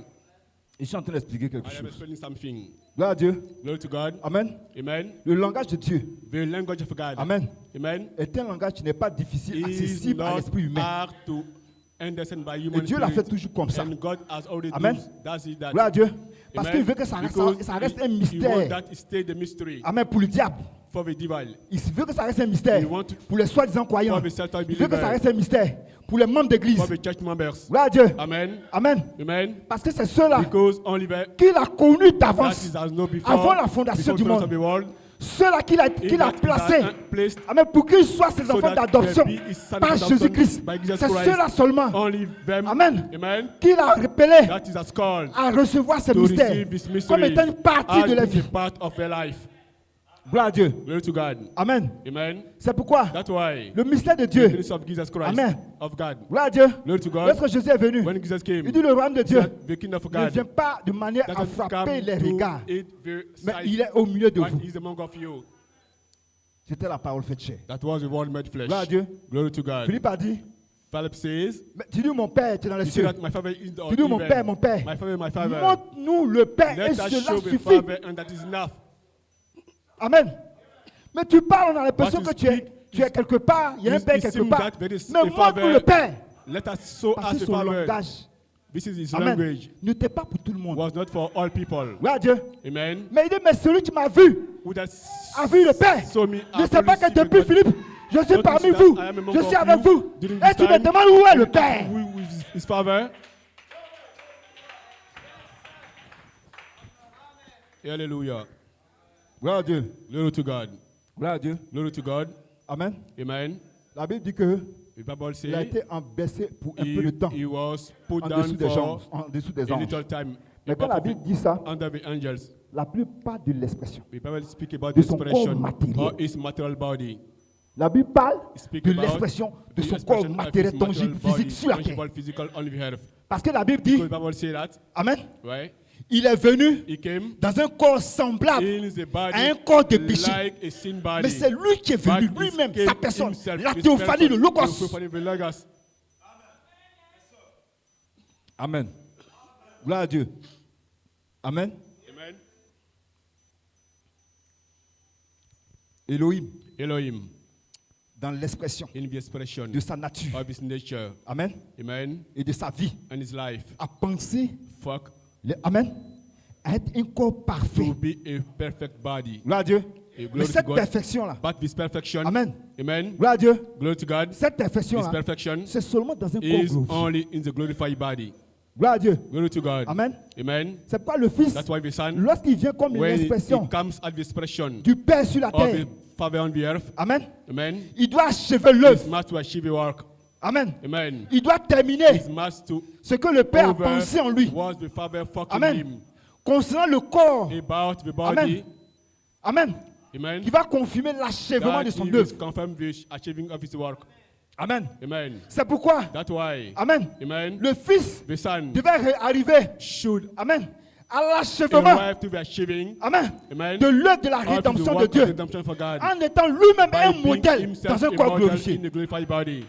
Je suis en train d'expliquer quelque I am chose. explaining something. Gloire à Dieu. Glory to God. Amen. Amen. Le langage de Dieu, The language of God. Amen, Amen. est un langage qui n'est pas difficile, Is accessible à not l'esprit humain. hard to understand by Et human Dieu l'a fait spirit. toujours comme ça. And God has already Amen. does it that. Gloire à Dieu. Parce Amen. qu'il veut que ça reste, Because ça reste un he want mystère. that it stay the mystery Amen. Pour le diable. for the devil. Il veut que ça reste un mystère. He want to- Pour les soi-disant croyants. For the certain Il veut que ça believer. reste un mystère. Pour les membres d'église. For the church members. Gloire à Dieu. Amen. Amen. Amen. Parce que c'est ceux-là Because only the qu'il a connus that d'avance. is as know before, Avant la fondation before du the monde. of the world, Ceux-là qu'il a that is placés. placed Amen. Pour qu'ils soient ses so enfants that d'adoption there be his son par of adoption Jésus-Christ. by Jesus C'est Christ. ceux-là seulement only them. Amen. Amen. qu'il a rappelé That is as called à recevoir ce to mystère receive this mystery comme étant une partie de as la being vie. a part of their life. Gloire à Dieu. Glory to God. Amen. Amen. C'est pourquoi That's why le mystère de the Dieu. ministry of Jesus Christ Amen. of God. Gloire à Dieu. Glory to God. Lorsque Jésus est venu, When Jesus came, il dit le royaume de Dieu that the kingdom of ne God vient pas de manière à doesn't frapper come les to regards, it very mais sight, il est au milieu de but vous. he's among of you. C'était la parole faite chair. That was the word made flesh. Gloire à Dieu. Glory to God. Philippe a dit, Philip says, mais tu dis mon Père, tu es dans les he cieux. said that my father is the Tu dis mon Père, mon Père. My father. Montre-nous le Père et Let us cela show the suffit. Father, and that is enough. Amen. Mais tu parles, on a l'impression What que you tu es, speak tu es quelque part, il y a un It- Père it quelque seems part. that there is Mais a montre-nous Father. le Père. Let us show Parce us que the son Father. langage, This is his Amen, language. n'était pas pour tout le monde. Was not for all people. Gloire à Dieu. Amen. Mais il dit, mais celui qui m'a vu, Who that a vu le Père. saw me Ne sais pas que after depuis receiving Philippe, je suis Don't parmi you see vous. that I am among Je suis of avec you vous. during Et this tu me time? demandes où est le Père. Who is his father? Hallelujah. Gloire à Dieu. Glory to God. Gloire à Dieu. Glory to God. Amen. Amen. La Bible dit que The Bible il a says été abaissé pour un peu de temps he was put en down dessous des gens, for en dessous des a anges. little time Mais quand la above Bible dit ça, under the angels. la plupart de l'expression, The Bible speak about de the son corps expression matériel. of his material body. la Bible parle Speak de about l'expression de the son corps expression of matériel, his tangible, material physique body, sur la terre. tangible, physical on the earth. Parce que la Bible dit, Because the Bible say that, Amen, right? il est venu He came dans un corps semblable in the body à un corps de péché. like a sin body. Mais c'est lui qui est venu, But lui-même, he sa came personne, himself, la his théophanie, le person, logos. the theophany of the Logos. Amen. Gloire à Dieu. Amen. Amen. Elohim, Elohim, dans l'expression in the expression de sa nature. of his nature. Amen. Amen. Et de sa vie. And his life. A pensé, Fuck Amen, à être un corps parfait. to be a perfect body. Gloire à Dieu. A glory Mais to cette God. perfection-là, But this perfection, Amen. Amen. Gloire à Dieu. Glory to God. Cette This perfection-là, perfection c'est seulement dans un corps is glorifié. only in the glorified body. Gloire à Dieu. Glory to God. Amen. Amen. C'est pourquoi le Fils, That's why the Son, lorsqu'il vient comme when l'expression he comes at the expression du Père sur la of terre, the Father on the earth, Amen, Amen. il doit achever l'œuvre. He must to achieve a work. Amen. Amen. Il doit terminer He must to ce que le Père a over pensé en lui. what the Father fucking Amen. him Concernant le corps, about the Amen. body. Amen, Amen. qui va confirmer l'achèvement That de son he will œuvre. confirm the achieving of his work. Amen. Amen. C'est pourquoi, That's why. Amen, Amen. le Fils The Son devait arriver, should Amen, à l'achèvement, arrive to be achieving. Amen, Amen. de l'œuvre de la Of the rédemption de work of Dieu, redemption for God. en étant lui-même By un being modèle himself dans un a corps model glorifié. in the glorified body.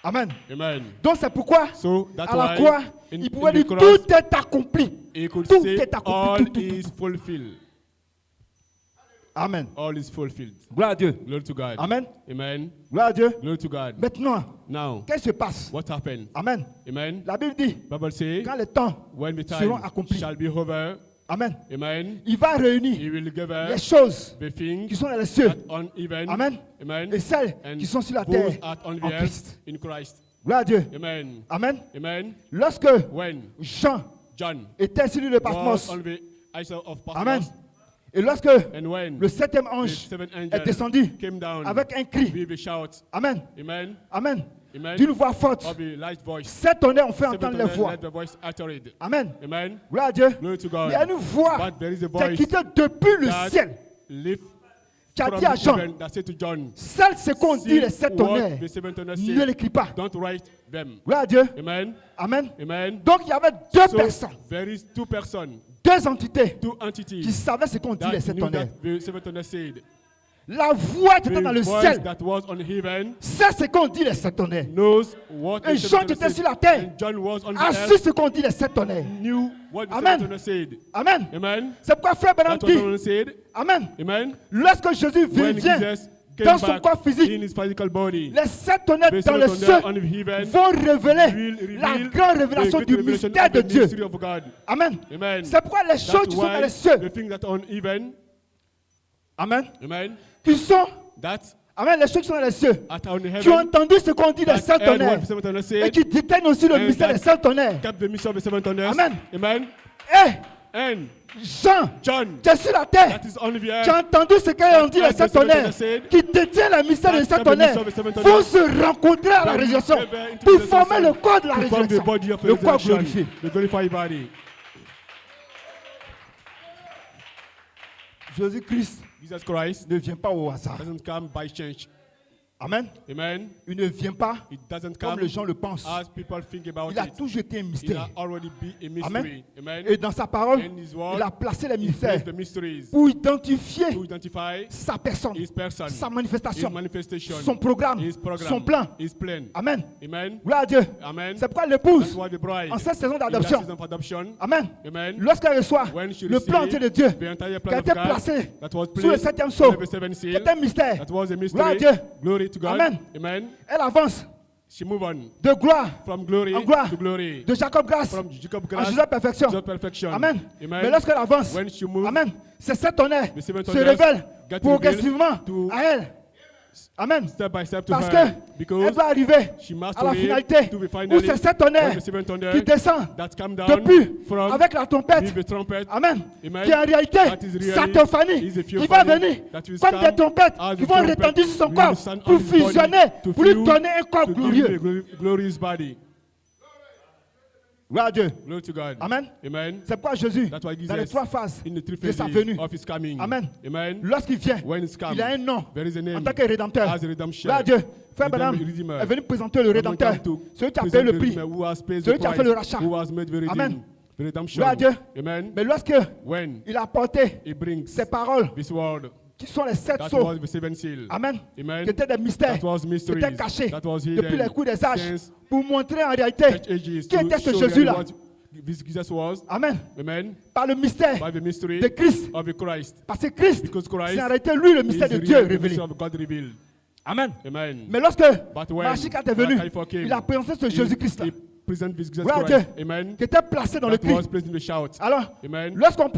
Amen. Amen. Donc c'est pourquoi, So that's à la why croix, in il pouvait the dire cross, tout est accompli. he could Tout say est accompli, all tout, tout, is fulfilled. Amen. All is fulfilled. Gloire à Dieu. Glory to God. Amen. Amen. Gloire à Dieu. Glory to God. Maintenant, Now, qu'est-ce qui se passe? what happened? Amen. Amen. La Bible dit, Bible says, quand les temps when the seront time accomplis, shall be over, Amen, Amen, il va he réunir will gather les choses the things qui sont dans les cieux, that on even, Amen, Amen, et celles and qui sont sur la terre those at on the en earth Christ. in Christ. Gloire à Dieu. Amen. Amen. Amen. Lorsque When Jean John était sur l'île de was Patmos, on the isle of Amen, Patmos, et lorsque and when le septième the ange seventh est angel descendu came down avec un cri, with a shout, Amen, Amen, Amen, Amen, d'une voix forte, of a loud voice, sept tonnerres ont fait seven entendre les tonnerres voix. let the voice uttered. Amen. Amen. Gloire à Dieu. Glory to Il y a God. une voix But there is a qui a voice quitté depuis le that ciel, lift qui a from dit à Jean, heaven that said to John, celle ce qu'on dit see les sept what tonnerres, the seven tonnerres ne say. l'écris pas. Don't write them. Gloire à Dieu. Amen. Amen. Amen. Donc il y avait deux So personnes there is two persons. deux entités two qui entities savaient ce qu'on dit les that sept knew tonnerres. that the seven thunders said. La voix qui était dans The le voice ciel that was on heaven sait ce qu'on dit les sept tonnerres. knows what Et the Jean seven qui thunders était sur said. la terre And John was on the a su earth, ce qu'on dit les sept tonnerres. knew what the Amen. seven thunders said. Amen. Amen. C'est pourquoi frère Branham That's what dit, John said. Amen. Amen. Lorsque Jésus When vient Jesus dans came son back corps physique, in his physical body, les sept tonnerres the dans seven le thunders ciel on heaven vont révéler will la reveal grande the révélation great du revelation mystère of de the Dieu. mystery of God. Amen. Amen. C'est pourquoi les choses That's qui sont dans why les cieux, the things that are on heaven, Amen, amen, qui sont, that Amen, les choses qui sont dans les cieux, are on qui ont heaven, entendu ce qu'on dit des that sept heard what tonnerres the seven thunders et said, qui détiennent aussi le and mystère that des sept tonnerres. kept the mystery of the seven thunders. Amen. Amen. Et And Jean, John, qui est sur la terre, that is on the qui earth, a entendu ce qu'ont dit les heard sept the seven tonnerres, thunders said, qui détient le mystère des that sept kept the tonnerres, mystery of the seven vont thunders, se rencontrer à la that résurrection will gather into pour the former le resurrection, corps de la to form the résurrection, body of le corps resurrection, glorifié. the glorified body. Jésus-Christ Jesus Christ ne vient pas au hasard. doesn't come by chance. Amen. Amen. Il ne vient pas It doesn't comme come les gens le pensent. as people think about Il a it. toujours été un It mystère. has already been a mystery. Amen. Amen. Et dans sa parole, In his word, il a placé les He mystères placed the mysteries pour identifier to identify sa personne, his person, sa his manifestation, manifestation, son programme, his program, son plan. his plan. Amen. Amen. Gloire à Dieu. Amen. C'est pourquoi That's l'épouse, why the bride, en cette saison in that d'adoption, season of adoption, Amen, amen, lorsqu'elle reçoit when she le plan entier de Dieu, the entire qui a plan été of God placé that was sous le placed septième on sceau, the seventh qui seal, est un mystère, that was a gloire à mystery. Dieu, Glory to God. Amen. Amen. elle avance She move on de gloire from glory en gloire, to glory, de Jacob grâce from Jacob en grace Joseph perfection. to perfection. Amen. Amen. Mais lorsqu'elle avance, When she moves, Amen, ces sept tonnerres the seven se thunders révèlent get progressivement revealed to- à elle. Amen. step by step to Parce her, qu'elle because va arriver she must à la arrive finalité to be où finally c'est sept tonnerres when the seven thunder qui descendent that come down depuis from avec la trompette. with the trumpet. Amen. Amen. Qui en réalité, That is really- sa théophanie is a qui va theophany venir that will comme come des trompettes as qui the vont trumpet retentir sur son will corps sound pour on his body fusionner, to pour lui fill- donner un corps to give glorieux. him a glorious body. Gloire à Dieu. Glory to God. Amen. Amen. C'est pourquoi Jésus, That's why dans les Jesus, trois phases in the three de sa phases venue, of his coming. Amen. Amen. Lorsqu'il vient, When it's come, il a un nom there is a en name tant que rédempteur. as a redemption. Gloire à Dieu. Frère Redeemer- Branham Redeemer. est venu présenter le rédempteur, I'm going to celui qui a payé present le the prix. Redeemer who has paid Celui the qui a fait price, le rachat. who has made the redeem, Amen. the redemption. Gloire à Dieu. Amen. Mais lorsque When il a apporté he brings ces paroles this word, qui sont les sept that sceaux, was the seven seal. Amen, Amen. qui étaient des mystères, That was qui mysteries. étaient cachés That was depuis hidden les coups des âges, since pour montrer en réalité church ages qui to était ce show Jésus-là. what this Jesus was. Amen. Amen. Par le mystère By the mystery de Christ. of the Christ. Parce que Christ, Because Christ c'est en réalité lui le is mystère de the Dieu real révélé. mystery of God revealed. Amen. Amen. Mais lorsque But when Malachie est venu, Malachi came, il a présenté ce Jésus-Christ-là, he present this Jesus Gloire à Christ. Dieu. Amen. qui était placé dans le That cri. was placed in the shout. Alors, Amen. lorsqu'on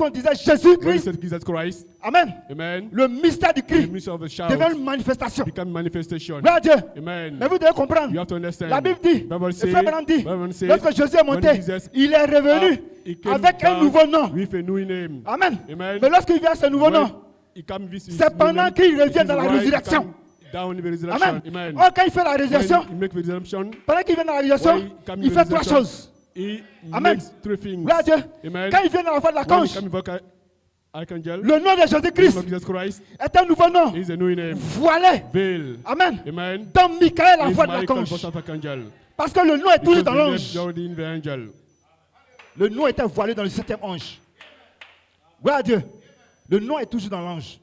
disait When he Jésus-Christ, said Jesus Christ, Amen, amen, le mystère du the cri mystery of the shout devient une manifestation. become manifestation. Gloire à Dieu. Amen. Mais vous devez comprendre. You have to understand. La Bible dit, Bible le say, frère Branham dit, Bible say, lorsque Jésus est monté, when Jesus il est revenu he came avec un down nouveau nom. with a new name. Amen. Amen. Mais lorsqu'il vient à ce nouveau When nom, he come with his c'est new pendant name, qu'il revient it is dans la why he résurrection. come down in the resurrection. Amen. Amen. Oh, quand il fait la résurrection, When he make the redemption, pendant qu'il vient dans la résurrection, when he come in il the fait trois resurrection, choses. he Amen. makes three things. Gloire à Dieu. Amen. Quand il vient dans la voie de When he l'archange, come invoke Archangel, le nom de the name Jésus-Christ of Jesus Christ est un nouveau nom. is a new name. Voilé. Veil. Amen. Amen. Dans Michael, la Is voix de Michael l'archange. voice of Archangel. Parce que le nom est toujours Because dans the name l'ange. is already in the angel. Le nom était voilé dans le septième ange. Gloire à Dieu. Le nom est toujours dans l'ange.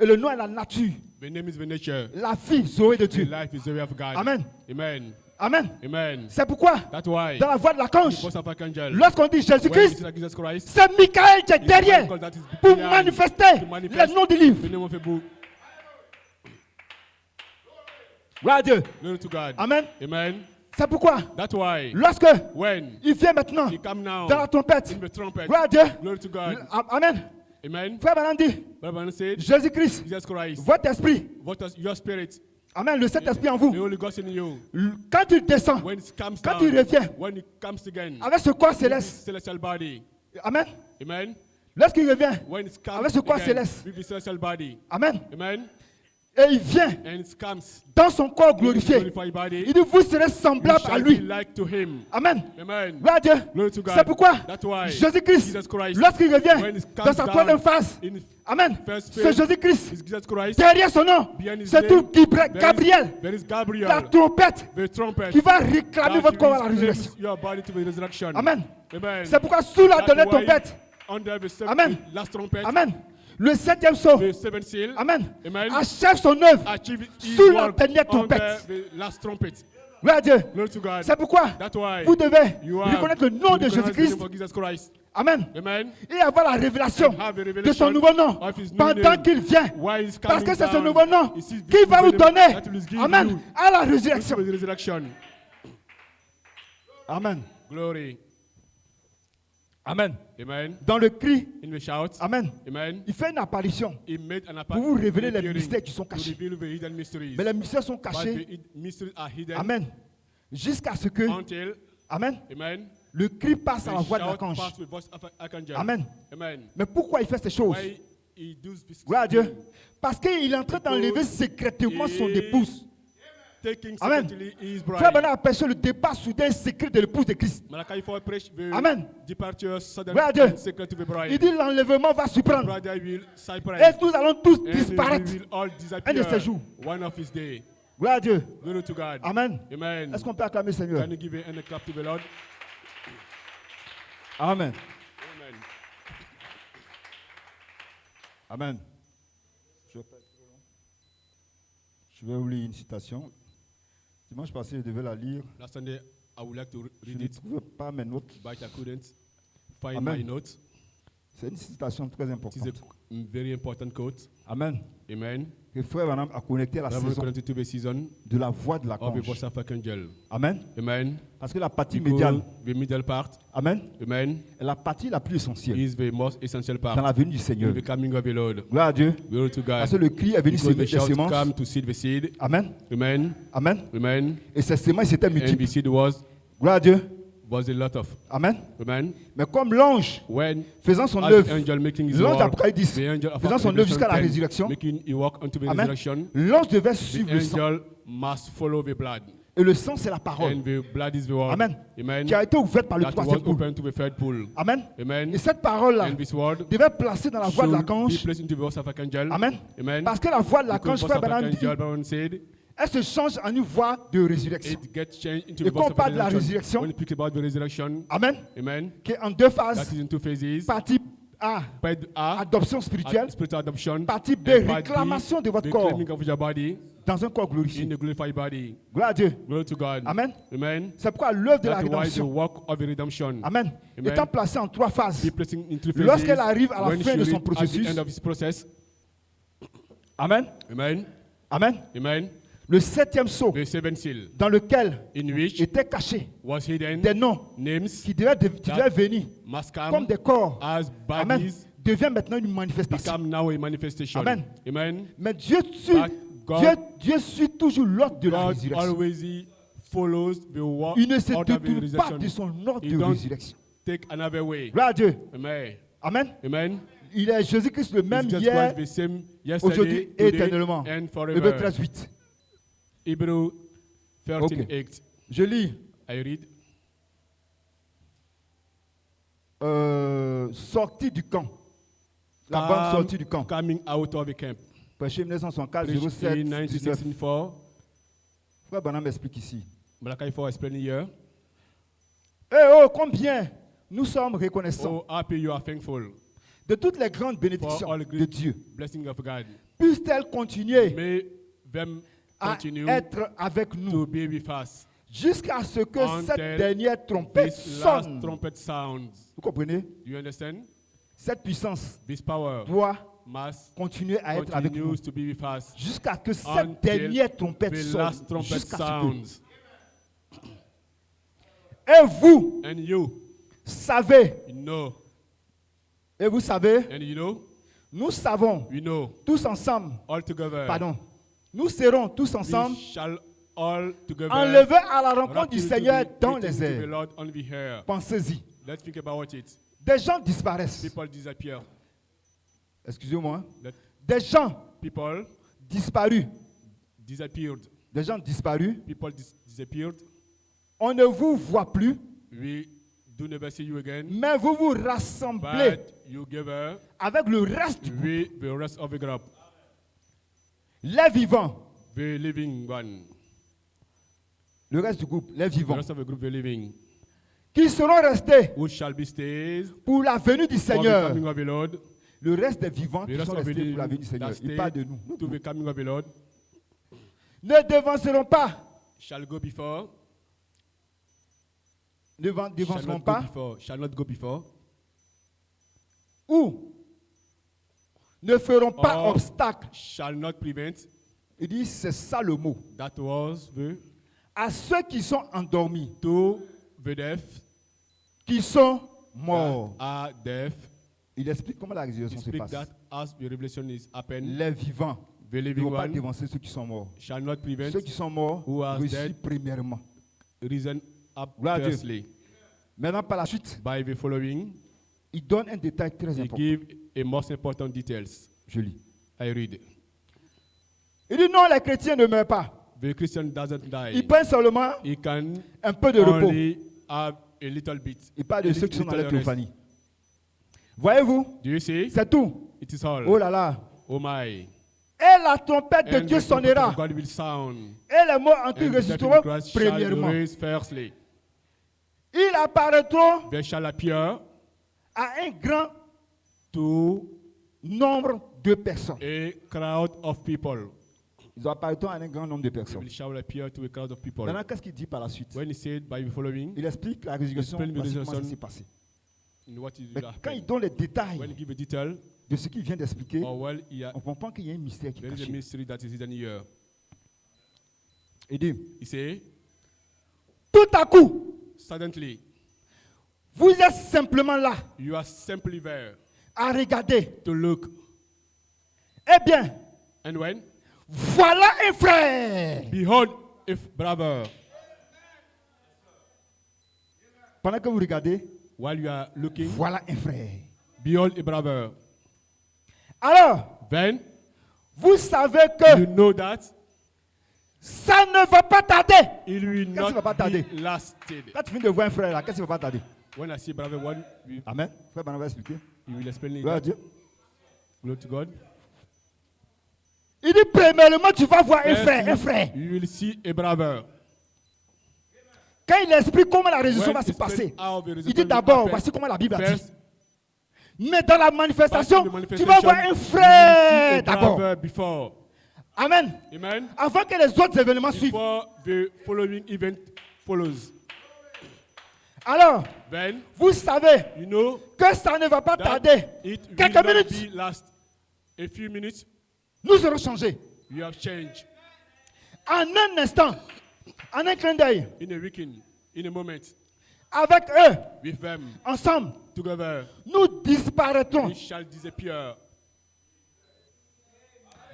Et le nom est la nature, The name is the nature. la vie, Zoé de The Dieu. life is the way of God. Amen. Amen. Amen. Amen. C'est pourquoi, That's why dans la voix de the l'archange, voice of Archangel. lorsqu'on dit When Jésus-Christ, it is Jesus Christ, c'est Michael qui est it's derrière Michael that is pour behind manifester to manifest le nom du livre. the name of a book. Gloire à Dieu. Glory to God. Amen. Amen. C'est pourquoi, That's why lorsque when il vient maintenant he come now dans la trompette, in the trumpet, gloire à Dieu. glory to God. Amen. Amen. Frère Branham dit, Bible said, Jésus-Christ, Jesus Christ, votre esprit, what is your spirit, Amen, le Saint-Esprit en the vous, Holy Ghost in you, quand il descend, when it comes quand down, il revient, when it comes again, avec ce corps with this céleste, celestial body, Amen, amen. lorsqu'il revient, When it comes avec ce corps again, céleste, with the celestial body, Amen, amen. Et il vient and it comes dans son corps in his glorifié. glorified body, Il dit, vous serez you semblables à shall lui. be like to him. Amen. Amen. Gloire à Dieu. Glory to God. C'est pourquoi That's why Jésus-Christ, Jesus Christ, lorsqu'il revient when he comes dans sa down troisième phase, in Amen, first c'est phase, Jésus-Christ. is Jesus Christ. Derrière son nom, Behind his c'est name, tout there Gabriel, there is Gabriel, la trompette the trumpet, qui va réclamer that votre corps à la claims résurrection. your body to the resurrection. Amen. Amen. C'est pourquoi sous la That's dernière why trompette, under the Amen. last trumpet, Amen, le septième sceau, the seventh seal, Amen, Amen. achève son œuvre achieve his sous la work dernière under trompette. the last trumpet. Gloire à Dieu. Glory to God. C'est pourquoi That's why vous devez you have reconnaître le nom to de recognize the name Jésus-Christ. of Jesus Christ. Amen. Amen. Et avoir la révélation And have a de revelation son nouveau nom of his new pendant name. qu'il vient. Why is Parce coming que c'est ce down? nouveau nom It is qui va vous the donner, that will give Amen, you à la to résurrection. the resurrection. Amen. Glory. Amen. Amen. Dans le cri, In the shout. Amen, Amen. il fait une apparition He made an pour vous révéler les appearing mystères qui sont to cachés. reveal the hidden mysteries. Mais les mystères sont But cachés, the mysteries are hidden Amen, jusqu'à ce que, until, Amen, amen, le cri passe à la the voix de shout l'archange. passed with voice of archangel. Amen. Amen. Mais pourquoi il fait ces choses? Why he does this Gloire à Dieu. thing? Parce qu'il est en train d'enlever secrètement son épouse. Taking Amen. secretly his Frère bride. Bernard a prêché le départ soudain et secret de l'épouse de Christ. Malachi 4 preach the Amen. departure sudden Gloire à Dieu. and secret to the bride. Il dit l'enlèvement va surprendre. Brother will cypress. Et nous allons tous And disparaître. we will all Un de ces disappear jours. one of his day. Gloire à Dieu. Glory to God. Amen. Amen. Est-ce qu'on peut acclamer le Seigneur? Can you give a clap to the Lord? Amen. Amen. Amen. Je vais vous lire une citation. Dimanche passé, je devais la lire. Last Sunday, I would like to Je read ne it, trouvais pas mes notes. but I couldn't find Amen. my notes. C'est une citation très It is importante. a very important quote. Amen. Amen. Que Frère Branham a connecté la Reverend saison connected to the season de la voix de of the l'archange. voice of archangel. Amen. Amen. Parce que la partie Because médiane, the middle part, Amen, amen, est la partie la plus essentielle is the most essential dans part la venue du in Seigneur. the coming of the Lord. Gloire à Dieu. Glory to Parce God. que le cri est venu Because semer the des shout semences. come to seed the seed. Amen. Amen. Amen. Amen. Et ces semences étaient And the multiples. seed was Gloire à Dieu. a lot of. Amen. Amen. Mais comme l'ange When faisant son as the œuvre, angel making his l'ange work, d'Apocalypse the angel of faisant son œuvre jusqu'à la Revelation 10, résurrection, making he walk unto the Amen, resurrection, l'ange devait the suivre le sang. angel must follow the blood. Et le sang, c'est la parole And the blood is the word. Amen. Amen. qui a été ouverte par le That troisième was poule. open to the third pool. Amen. Amen. Et cette parole-là And this word devait placer dans la voix de should be l'archange. placed into the voice of archangel. Amen. Amen. Parce que la voix de Because l'archange, the voice Frère of Branham dit, archangel, Baron said, elle se change en une voix de résurrection. it gets changed into Et the quand voice on of parle de la resurrection. résurrection, When you speak about the resurrection, Amen, amen, qui est en deux that phases. is in two phases. Partie A, Part A, adoption spirituelle. spiritual adoption. Partie B, And part réclamation de votre the corps claiming of your body dans un corps in glorifié. the glorified body. Gloire à Dieu. Glory to God. Amen. Amen. C'est pourquoi l'œuvre de la That's why the rédemption, work of the redemption Amen, Amen. étant placée en trois phases. be placing in three Lorsqu'elle phases. arrive à la When fin she de son reach at the processus, end of his process. Amen, Amen. Amen, Amen. le septième sceau The seventh seal, dans lequel in which étaient cachés was hidden des noms names qui devaient venir must comme come des corps, as Amen, bodies devient maintenant une manifestation. become now a manifestation. Amen. Amen. Mais Dieu But God- Dieu suit toujours l'ordre de la God résurrection. always follows the work Il ne se of the détourne pas resurrection. de son ordre He de don't résurrection. take another way. Gloire à Dieu. Amen. Amen. Amen. Il est Jésus-Christ le même It's just hier, Christ the same aujourd'hui yesterday, et today, éternellement. and Hébreux forever. 13, 8. Hebrew 13, Ok. 8. Je lis. I read. Sortie du camp. La bonne sortie du camp. Coming out of the camp. Prêché 1964, Preached 07, in 19. 1964. Frère Branham explique ici. Malachi 4 explaining here. Eh oh, combien nous sommes reconnaissants Oh, happy you are thankful de toutes les grandes for bénédictions all the de great Dieu. blessing of God. Puissent-elles continuer May them à continue être avec to nous be with us. jusqu'à ce que Until cette dernière trompette This last sonne. trumpet sounds. Vous comprenez? Do you understand? Cette puissance This power doit must continuer à être avec nous continues to be with us jusqu'à ce que cette until dernière trompette the sonne. last trumpet Jusqu'à ce que. sounds. Et vous And you savez, know, et vous savez, and you know, nous savons we know tous ensemble, all together. pardon, nous serons tous ensemble We shall all together enlevés à la rencontre du rapidly Seigneur to be dans taken les to the airs. Lord on the air. Pensez-y. Let's think about it. Des gens disparaissent. People disappear. Excusez-moi. Let Des gens people disparus, disappeared. des gens disparus, People disappeared. on ne vous voit plus, We do never see you again. mais vous vous rassemblez But you gather avec le reste du groupe, with the rest of the group, les vivants, the living one. le reste du groupe, les The vivants, rest of the group, the living. qui seront restés Who shall be stays pour la venue du for the Seigneur. coming of the Lord. Le reste des vivants The qui rest sont of the restés pour la venue living du Seigneur. that Il stay parle de nous. to the coming of the Lord Ne devanceront pas, shall go before. ne Shall devanceront not go pas, before. Shall not go before. ou ne feront pas Or obstacle. shall not prevent. Il dit, c'est ça le mot. That was the À ceux qui sont endormis, to the deaf qui sont that morts. are deaf. Il explique comment la résurrection He se speak passe. that as the revelation is happened, Les vivants the ne living vont pas one dévancer ceux qui sont morts. shall not prevent. Ceux qui sont morts Who are reçus dead. premièrement. Reason up Gloire à Dieu. firstly. Maintenant, par la suite, By the following, il donne un détail très he important. give a most important details. Je lis. I read. Il dit non, les chrétiens ne meurent pas. The Christian doesn't Ils die. prennent seulement He can un peu de repos. only have a little bit. Il parle de A ceux qui sont dans little les rest. théophanies. Voyez-vous, Do you see? c'est tout. It is all. Oh là là. Oh my. Et la trompette de And Dieu the trumpet sonnera. of God will sound. Et les morts en Christ And the dead in ressusciteront Christ shall premièrement. raise firstly. Ils apparaîtront There shall appear à un grand to nombre de personnes. a crowd of people. Ils apparaîtront à un grand nombre de They personnes. will shall appear to a crowd of people. Maintenant, qu'est-ce qu'il dit par la suite? When he said by the following, Il explique la résurrection, Explain the voici comment ça resurrection. s'est passé. in what is Mais will quand il happen. donne les détails When he give a detail, de ce qu'il vient d'expliquer, or well, on comprend qu'il y a un mystère qui est there is a caché. mystery that is hidden here. Il dit, He say, tout à coup, suddenly, vous êtes simplement là you are simply there à regarder. to look. Eh bien, And when? voilà un frère. Behold, if brother, Pendant que vous regardez, while you are looking, voilà un frère. behold a brother. Alors, Then vous savez que you know that ça ne va pas tarder. it will Qu'est-ce qui va not pas tarder? be lasted. Quand tu finis de voir un frère là, qu'est-ce qui va pas tarder? When I see brother one, Amen. Frère Bernard va expliquer. he will explain it. Gloire à Dieu. Glory to God. Il dit premièrement, tu vas voir un First, frère, un frère. you will see a brother. Quand il explique comment la résurrection When va se explain passer, how the il resurrection dit will d'abord, happen, voici comment la Bible a dit. first, Mais dans la manifestation, by the tu vas voir un you will frère see a d'abord. brother before. Amen. Amen. Avant que les autres événements suivent. Before the following event follows. Alors, Then vous savez you know que ça ne va pas that tarder. it will Quelques not minutes, be last a few minutes. nous serons changés. You have changed En un instant, en un clin d'œil, in a weekend, in a moment, avec eux, with them ensemble, together. nous disparaîtrons We shall disappear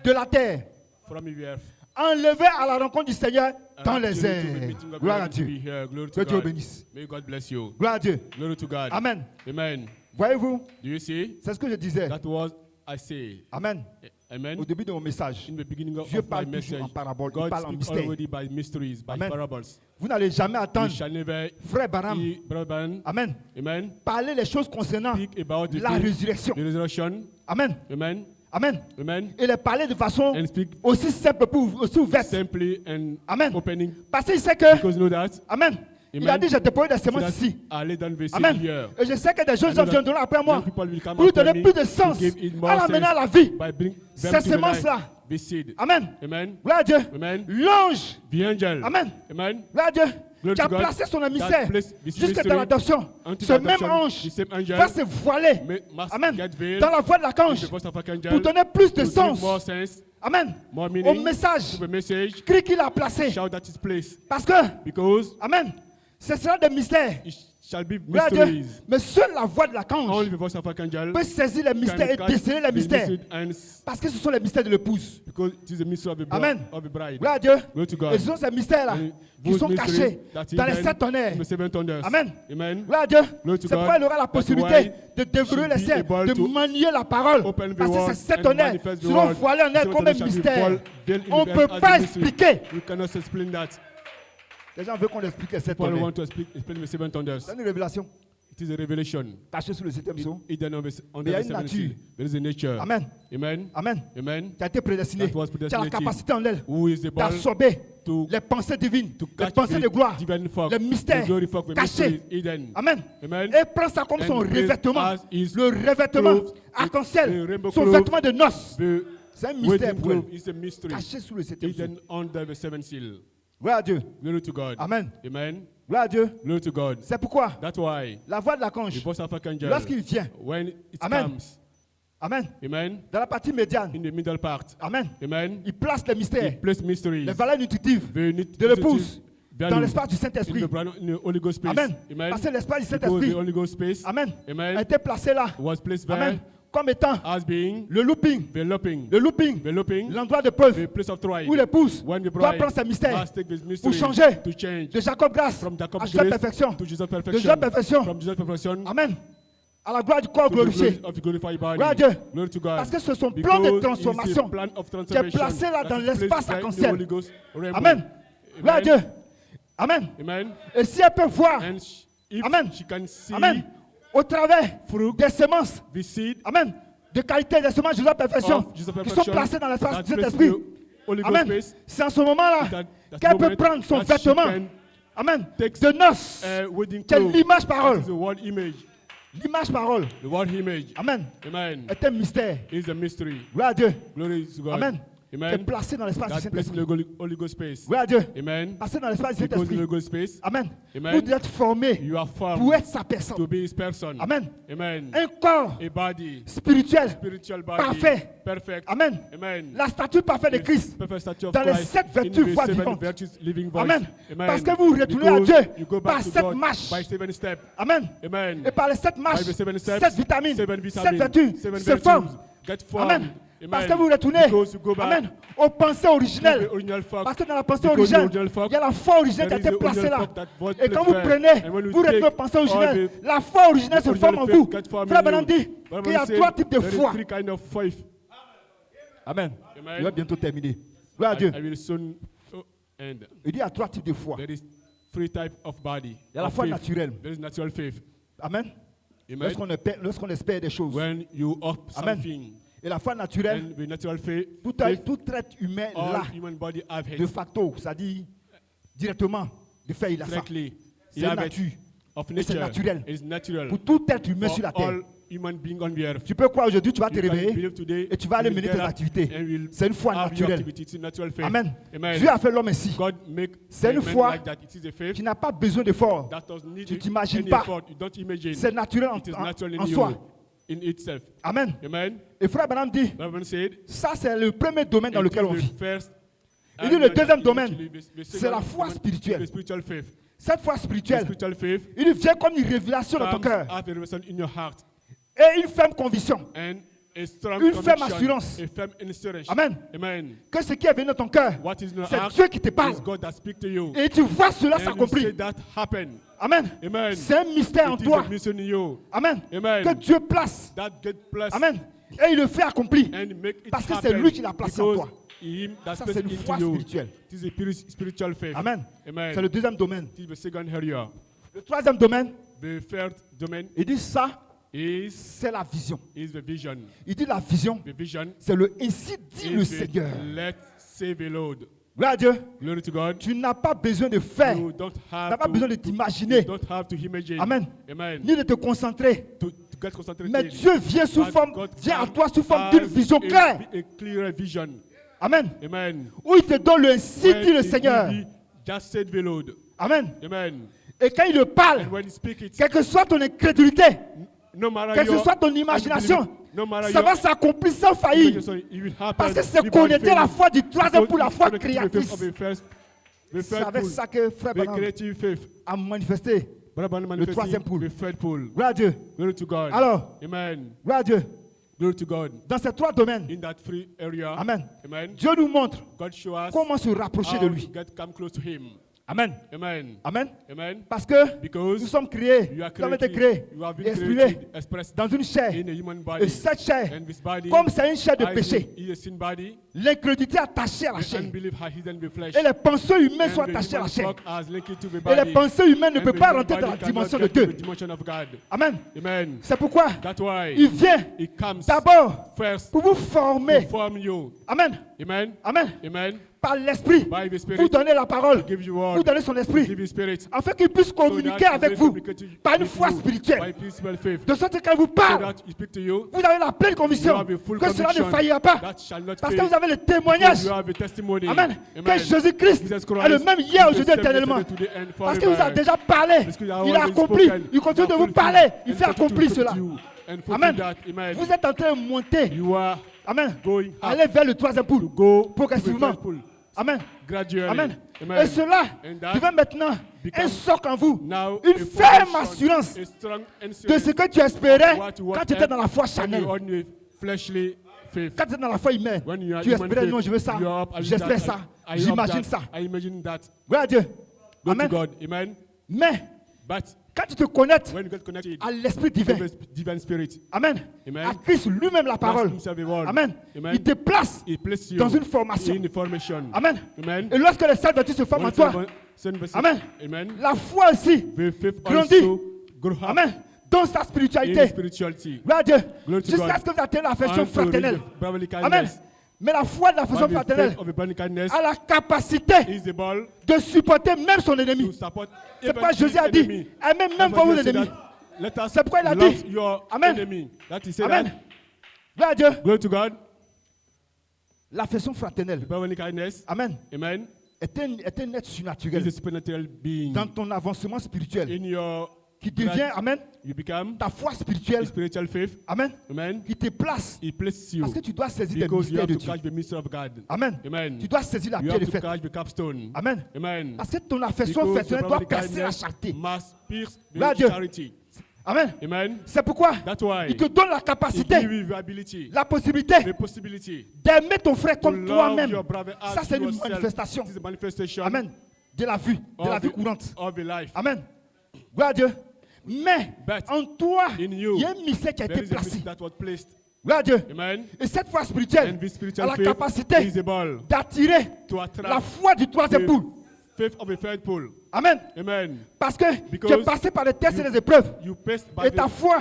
de la terre, from the earth. enlevés à la rencontre du Seigneur dans les To the airs. meeting of Gloire à God to be Dieu. here. Glory Que to Dieu God. bénisse. May God bless you. Gloire à Dieu. Glory to God. Amen. Amen. Voyez-vous, Do you see? c'est ce que je disais. That was I say. Amen. Amen. Au début de mon message, In the beginning of Dieu my parle message, toujours en parabole, il God parle en speaks mystère. already by mysteries, by Amen. parables. Vous n'allez jamais You attendre shall never Frère Baram, hear, Brother Ban, Amen, Amen. parler les choses concernant Speak about the, la thing, résurrection. the resurrection. Amen. Amen. Amen. Amen. Et les parler de façon And speak aussi simple, aussi ouverte. simply and Amen. opening, Parce qu'il sait que, because you know that. Amen, il Amen. a dit, j'ai déposé des So semences that ici. I lay down the seed Amen. here. Et je sais que des jeunes I know hommes that viendront après moi young people will come pour lui after donner me plus de sens to give it more à l'amener à sense la vie. by bring them Ces to the life, semences-là. the seed. Amen. Amen. Gloire à Dieu. Amen. L'ange, The angel. Amen. Amen. Gloire à Dieu, Glory qui a to God. placé son That émissaire place this jusque mystery dans l'adoption. unto Ce the même adoption, ange the same angel va se voiler, must Amen, get veiled dans la voix de in l'archange the voice of pour archangel donner plus de to give more sens, sense, Amen, more au meaning message, to the message. cri qu'il a placé. Shout that is place Parce que, because Amen, ce sera des mystères it shall be Gloire à Dieu. mysteries. Mais seule la voix de Only l'archange the voice of archangel peut saisir les mystères et can déceler les the mystères. mystery and Parce que ce sont les mystères de l'épouse. because it is the mystery of the Amen. bride. Gloire à Dieu. Glory to God. Et ce sont ces mystères-là And qui those sont mysteries cachés that dans les hidden 7 tonnerres. in the seven thunders. Amen. Amen. Gloire à Dieu. Glory to C'est pourquoi God. il aura la That's possibilité why de déverrouiller les she'll be ciels, able de to manier la parole. open the Parce que word ces 7 and tonnerres manifest the seront word. voilés en elle Seven comme un thunders shall be mystère. veiled in On the ne peut earth as pas a mystery. expliquer. We cannot explain that. Les gens veulent qu'on explique les 7 Paul tonnerres. want to explain the seven thunders. C'est une révélation It is a revelation. cachée sous le 7e psaume. Hidden Mais under il y a the une seven nature. seal. There is a nature. Amen. Amen. Amen. Amen. Tu as été prédestiné. That was Tu as la predestinated. capacité en elle Who is able d'absorber to les pensées divines, to les catch pensées the de gloire, divine fog, les mystères the glory fog, the cachés. mysteries hidden. Amen. Amen. Et prends ça comme And son praise revêtement. as his Le revêtement clothes, arc-en-ciel. the rainbow Son clothes, vêtement de noces. The C'est un mystère wedding pour elle. cloth is a mystery Caché sous le 7e psaume. hidden under the seven seal. Gloire à Dieu. Glory to God. Amen. Amen. Gloire à Dieu. Glory to God. C'est pourquoi That's why la voix de the l'archange, voice of archangel, lorsqu'il vient, when it Amen. comes, Amen, amen, dans la partie médiane, in the middle part, Amen, amen, il place les mystères, he placed mysteries, les valeurs nutritives the de l'épouse dans value l'espace du in Saint-Esprit. the Holy Ghost space. Amen. Amen. Parce que l'espace du Because Saint-Esprit, the Holy Ghost space, Amen, amen, a été placé là, was placed there Amen, comme étant as being le looping, developing, l'endroit de the preuve place of trial. où l'épouse When the doit bride prendre ses mystères must take this pour mystery changer to change de Jacob grâce from Jacob à Jacob grace perfection, to Jesus de perfection, Jacob perfection, from Jesus perfection Amen, à la gloire du corps to the glory glorifié. of the glorified body. Gloire à Dieu. Glory to God. Parce que c'est son plan de Because transformation it's a plan of qui est transformation placé là that dans is l'espace placed there in the arc-en-ciel. Holy Ghost realm. Amen. Gloire à Dieu. Amen. Amen. Et si elle peut voir, And if Amen. she can see Amen, au travers fruit, des semences, the seed Amen, de qualité des semences de la perfection, of Jesus qui sont perfection placées dans l'espace that du placed Saint-Esprit. in the Holy Ghost Amen. space, C'est en ce moment-là that qu'elle peut moment prendre son that she vêtement, can Amen, take de noces, wedding qui est clothes. l'image That parole. is the word image. L'image parole, The word image. Amen, Amen. est un mystère. Is a mystery. Gloire à Dieu. Glory to God. Amen. Qui est Amen. placé dans l'espace du That placed in Saint-Esprit. the Holy Ghost space. Gloire à Dieu. Amen. Placé dans l'espace du Because in the Saint-Esprit. Holy Ghost space, Amen. Amen. Vous êtes formé you are pour formed être sa personne. to be His person. Amen. Amen. Un corps A body, spirituel. spiritual body, Parfait. perfect. Amen. Amen. La statue parfaite de Christ. Perfect statue of Dans les Christ 7 in vertus the voix seven vivantes. virtues living voice. Amen. Amen. Parce que vous retournez à Because Dieu you go par back to 7 God marches. by 7 steps. Amen. Amen. Et par les 7 marches, By the 7 steps, 7 vitamines, 7 7 vitamines, vertus 7 se forment. get formed. Amen. Amen. Parce que vous retournez, Because you go back Amen, aux pensées originelles. to the original fact. Parce que dans la pensée Because originelle, the original fact, il y a la foi originelle qui a there été is the placée original là. fact that was Et quand placed vous there. prenez, And when you vous retenez aux take pensées all originelles, the la foi originelle se forme en original vous. faith get formed Frère in you. Branham dit Bible qu'il y a says 3 types de there is foi. 3 kind of faith. Amen. Amen. Il va bientôt terminer. Gloire à Dieu. I will soon end. Il dit il y a 3 types de foi. There is 3 types of body. Il y a la of foi faith. naturelle. There is natural faith. Amen. Amen. Lorsqu'on espère des choses. When you hope Amen. something, Et la foi naturelle, and the natural faith, tout être humain all là, human body have de it facto, c'est-à-dire directement, de faire il a ça. directly. C'est You une have nature. it of Et c'est nature. naturel. It's natural. Pour tout être humain For sur la terre. all human beings on the earth. Tu peux croire aujourd'hui, tu vas te You can réveiller believe today, et tu vas aller you will mener get tes up activités. and will C'est une foi have your naturelle. activity. It's a natural faith. Amen. Amen. Dieu a fait l'homme ainsi. God make C'est une man foi like that. It is a faith qui n'a pas besoin d'effort. that does need Tu t'imagines any pas. effort. You don't imagine. C'est naturel It is natural en in soi. you, in itself. Amen. Amen. Et frère Branham dit, Bible said, ça c'est le premier domaine dans it lequel is on the vit. first Il dit le area deuxième in domaine, which you live. The c'est la second foi domaine, spirituelle. the spiritual faith. Cette foi The spirituelle, spiritual faith il vient comme une révélation dans ton comes cœur as a revelation in your heart et une ferme conviction and a strong Une ferme conviction, assurance. a firm assurance. Amen. Amen. que ce qui est venu dans ton cœur, What is in your c'est heart Dieu qui te parle. is God that speaks to you. Et tu vois cela And you s'accomplir. say that happen. Amen. Amen. C'est un mystère en It is toi. a mission in you. Amen. Amen. Que Dieu place. That get blessed Amen. Et il le fait accomplir. and make it Parce que c'est happen lui qui l'a placé en because toi. him that Ça, placed c'est une into foi you. spirituelle. It is a spiritual faith. Amen. Amen. C'est le deuxième domaine. It is the second area. Le troisième domaine, The third domain il dit ça, is c'est la vision. the vision. Il dit la vision, The vision c'est le ainsi dit le is Seigneur. the let's save the Lord. Gloire à Dieu. Glory to God. Tu n'as pas besoin de faire. You Tu don't n'as have pas besoin de to t'imaginer. you don't have to imagine. Amen. Amen. Ni de te concentrer. To get concentrated. Mais Dieu vient sous But forme, God vient à can toi sous forme d'une have vision claire. a clear vision. Amen. Amen. Où il te donne le ainsi When dit le he Seigneur. give thee, just said the Lord. Amen. Amen. Et quand il le parle, And when he speak it, quelle que soit ton incrédulité, no matter quelle que your soit ton imagination, unbelief, no matter ça your va s'accomplir sans faillir. imagination, it will happen Parce que c'est without connecté à la failing. foi du troisième pour la Because foi it's connected to the faith créatrice. of the first C'est avec full, ça que Frère the Branham creative faith a manifesté Brother le manifesting troisième pôle. the third pole. Gloire à Dieu. Glory to God. Alors, Amen. gloire à Dieu. Glory to God. Dans ces trois domaines, In that free area. Amen. Amen. Dieu nous montre God show us comment se rapprocher de how lui. to get come close to Him. Amen. Amen. Amen. Amen. Parce que Because nous sommes créés, you are nous avons été created, créés you have et been exprimés created, expressed dans une chair. in a human Et body. cette chair, And this body, comme c'est une chair de as péché, is a sin body, l'incrédulité attachée à la the chair. unbelief has hidden the flesh. Et les pensées humaines sont And the attachées à la human chair. thought has linked to the Et body. les pensées humaines ne And peuvent the pas human rentrer dans la body cannot dimension de get to Dieu. the dimension of God. Amen. Amen. C'est pourquoi That's why il vient He comes d'abord first pour vous to former. form you. Amen. Amen. Amen. Amen. Par l'esprit, By the vous Spirit, donner la parole, give you vous word, donner son give esprit, you Spirit, afin qu'il puisse so communiquer that he avec will vous communicate par une with foi you spirituelle. by peaceful faith, De sorte que quand il vous so parle, that he speak to you, vous avez la pleine you conviction have a full que cela ne conviction faillira pas. that shall not Parce que fail, vous avez le because témoignage. you have a testimony. Amen. Que Amen. Jésus-Christ Jesus est le Christ même hier, is the aujourd'hui, same éternellement. yesterday, today, and Parce qu'il vous a forever. déjà parlé. Because you have Il a already accompli. spoken. Il continue You de have vous fulfilled parler. Il and fait continue to accomplir speak cela. to you and fulfill Amen. that. Amen. Vous êtes en train de monter. You are Amen. going up Allez vers le troisième to poule. go to the Progressivement. third pool. Amen. Gradually. Amen. Amen. Et cela And that devient maintenant become un socle en vous. now Une a ferme foundation, assurance a strong de assurance ce que tu espérais what you quand tu étais dans la foi when charnelle. you on your fleshly faith. Quand tu étais dans la foi humaine, When you are tu human espérais, faith, non, je veux ça, you are up, I wish j'espère that, ça, I hope j'imagine that, ça. I imagine that. Gloire à Dieu. Go Amen. to God. Amen. Mais But quand tu te connectes when you get connected à l'Esprit divin, to the divine spirit, Amen, Amen. à Christ lui-même la parole, himself a word. Amen, Amen. il te place He places you dans une formation. in formation. Amen. Amen. Et lorsque le Saint se forme en toi, Amen, Amen. la foi aussi The faith grandit. also grow up Amen. Dans sa in spiritualité. spirituality. Gloire à Dieu. Glory to Jusqu'à God. ce que vous atteignez l'affection And to reach fraternelle. the brotherly Amen. kindness. Mais la foi de By l'affection the fraternelle faith of the brotherly kindness a la capacité is able de supporter même son to ennemi. support C'est pourquoi even Jésus a his dit, enemy. aimez même That's vos why Jesus said ennemis. that, let us C'est pourquoi il a love dit, your Amen. enemy. That he said Amen. that. Gloire à Dieu. Glory to God. L'affection fraternelle, The brotherly kindness. Amen, Amen. est un être Is a surnaturel supernatural being. dans ton avancement spirituel In your qui devient, Amen, you become ta foi spirituelle, spiritual faith. Amen, Amen. qui te place. He places you Parce que tu dois saisir les because you mystères have de to Dieu. catch the mystery of God. Amen. Amen. Tu dois saisir la You pierre have de to fête. catch the capstone. Amen. Amen. Parce que ton affection Because fraternelle the doit brotherly percer la kindness charité. must pierce Gloire à the Dieu. charity. Amen. Amen. C'est pourquoi That's why il te donne la He capacité, give you the ability, la possibilité the possibility d'aimer ton frère to comme love toi-même. your brother as Ça, c'est une yourself. manifestation. This is a manifestation Amen. De la vie, de la of vie the- courante. of the life. Amen. Gloire à Dieu. Mais But en toi, in you, il y a un mystère qui a There été is a placé. mystery that was placed. Gloire à Dieu. Amen. Et cette foi spirituelle And this a spiritual la faith capacité is able d'attirer to la attract foi du troisième the poule. faith of a third pole. Amen. Amen. Parce que tu es Because passé par les tests et you- les épreuves. You passed by Et ta the foi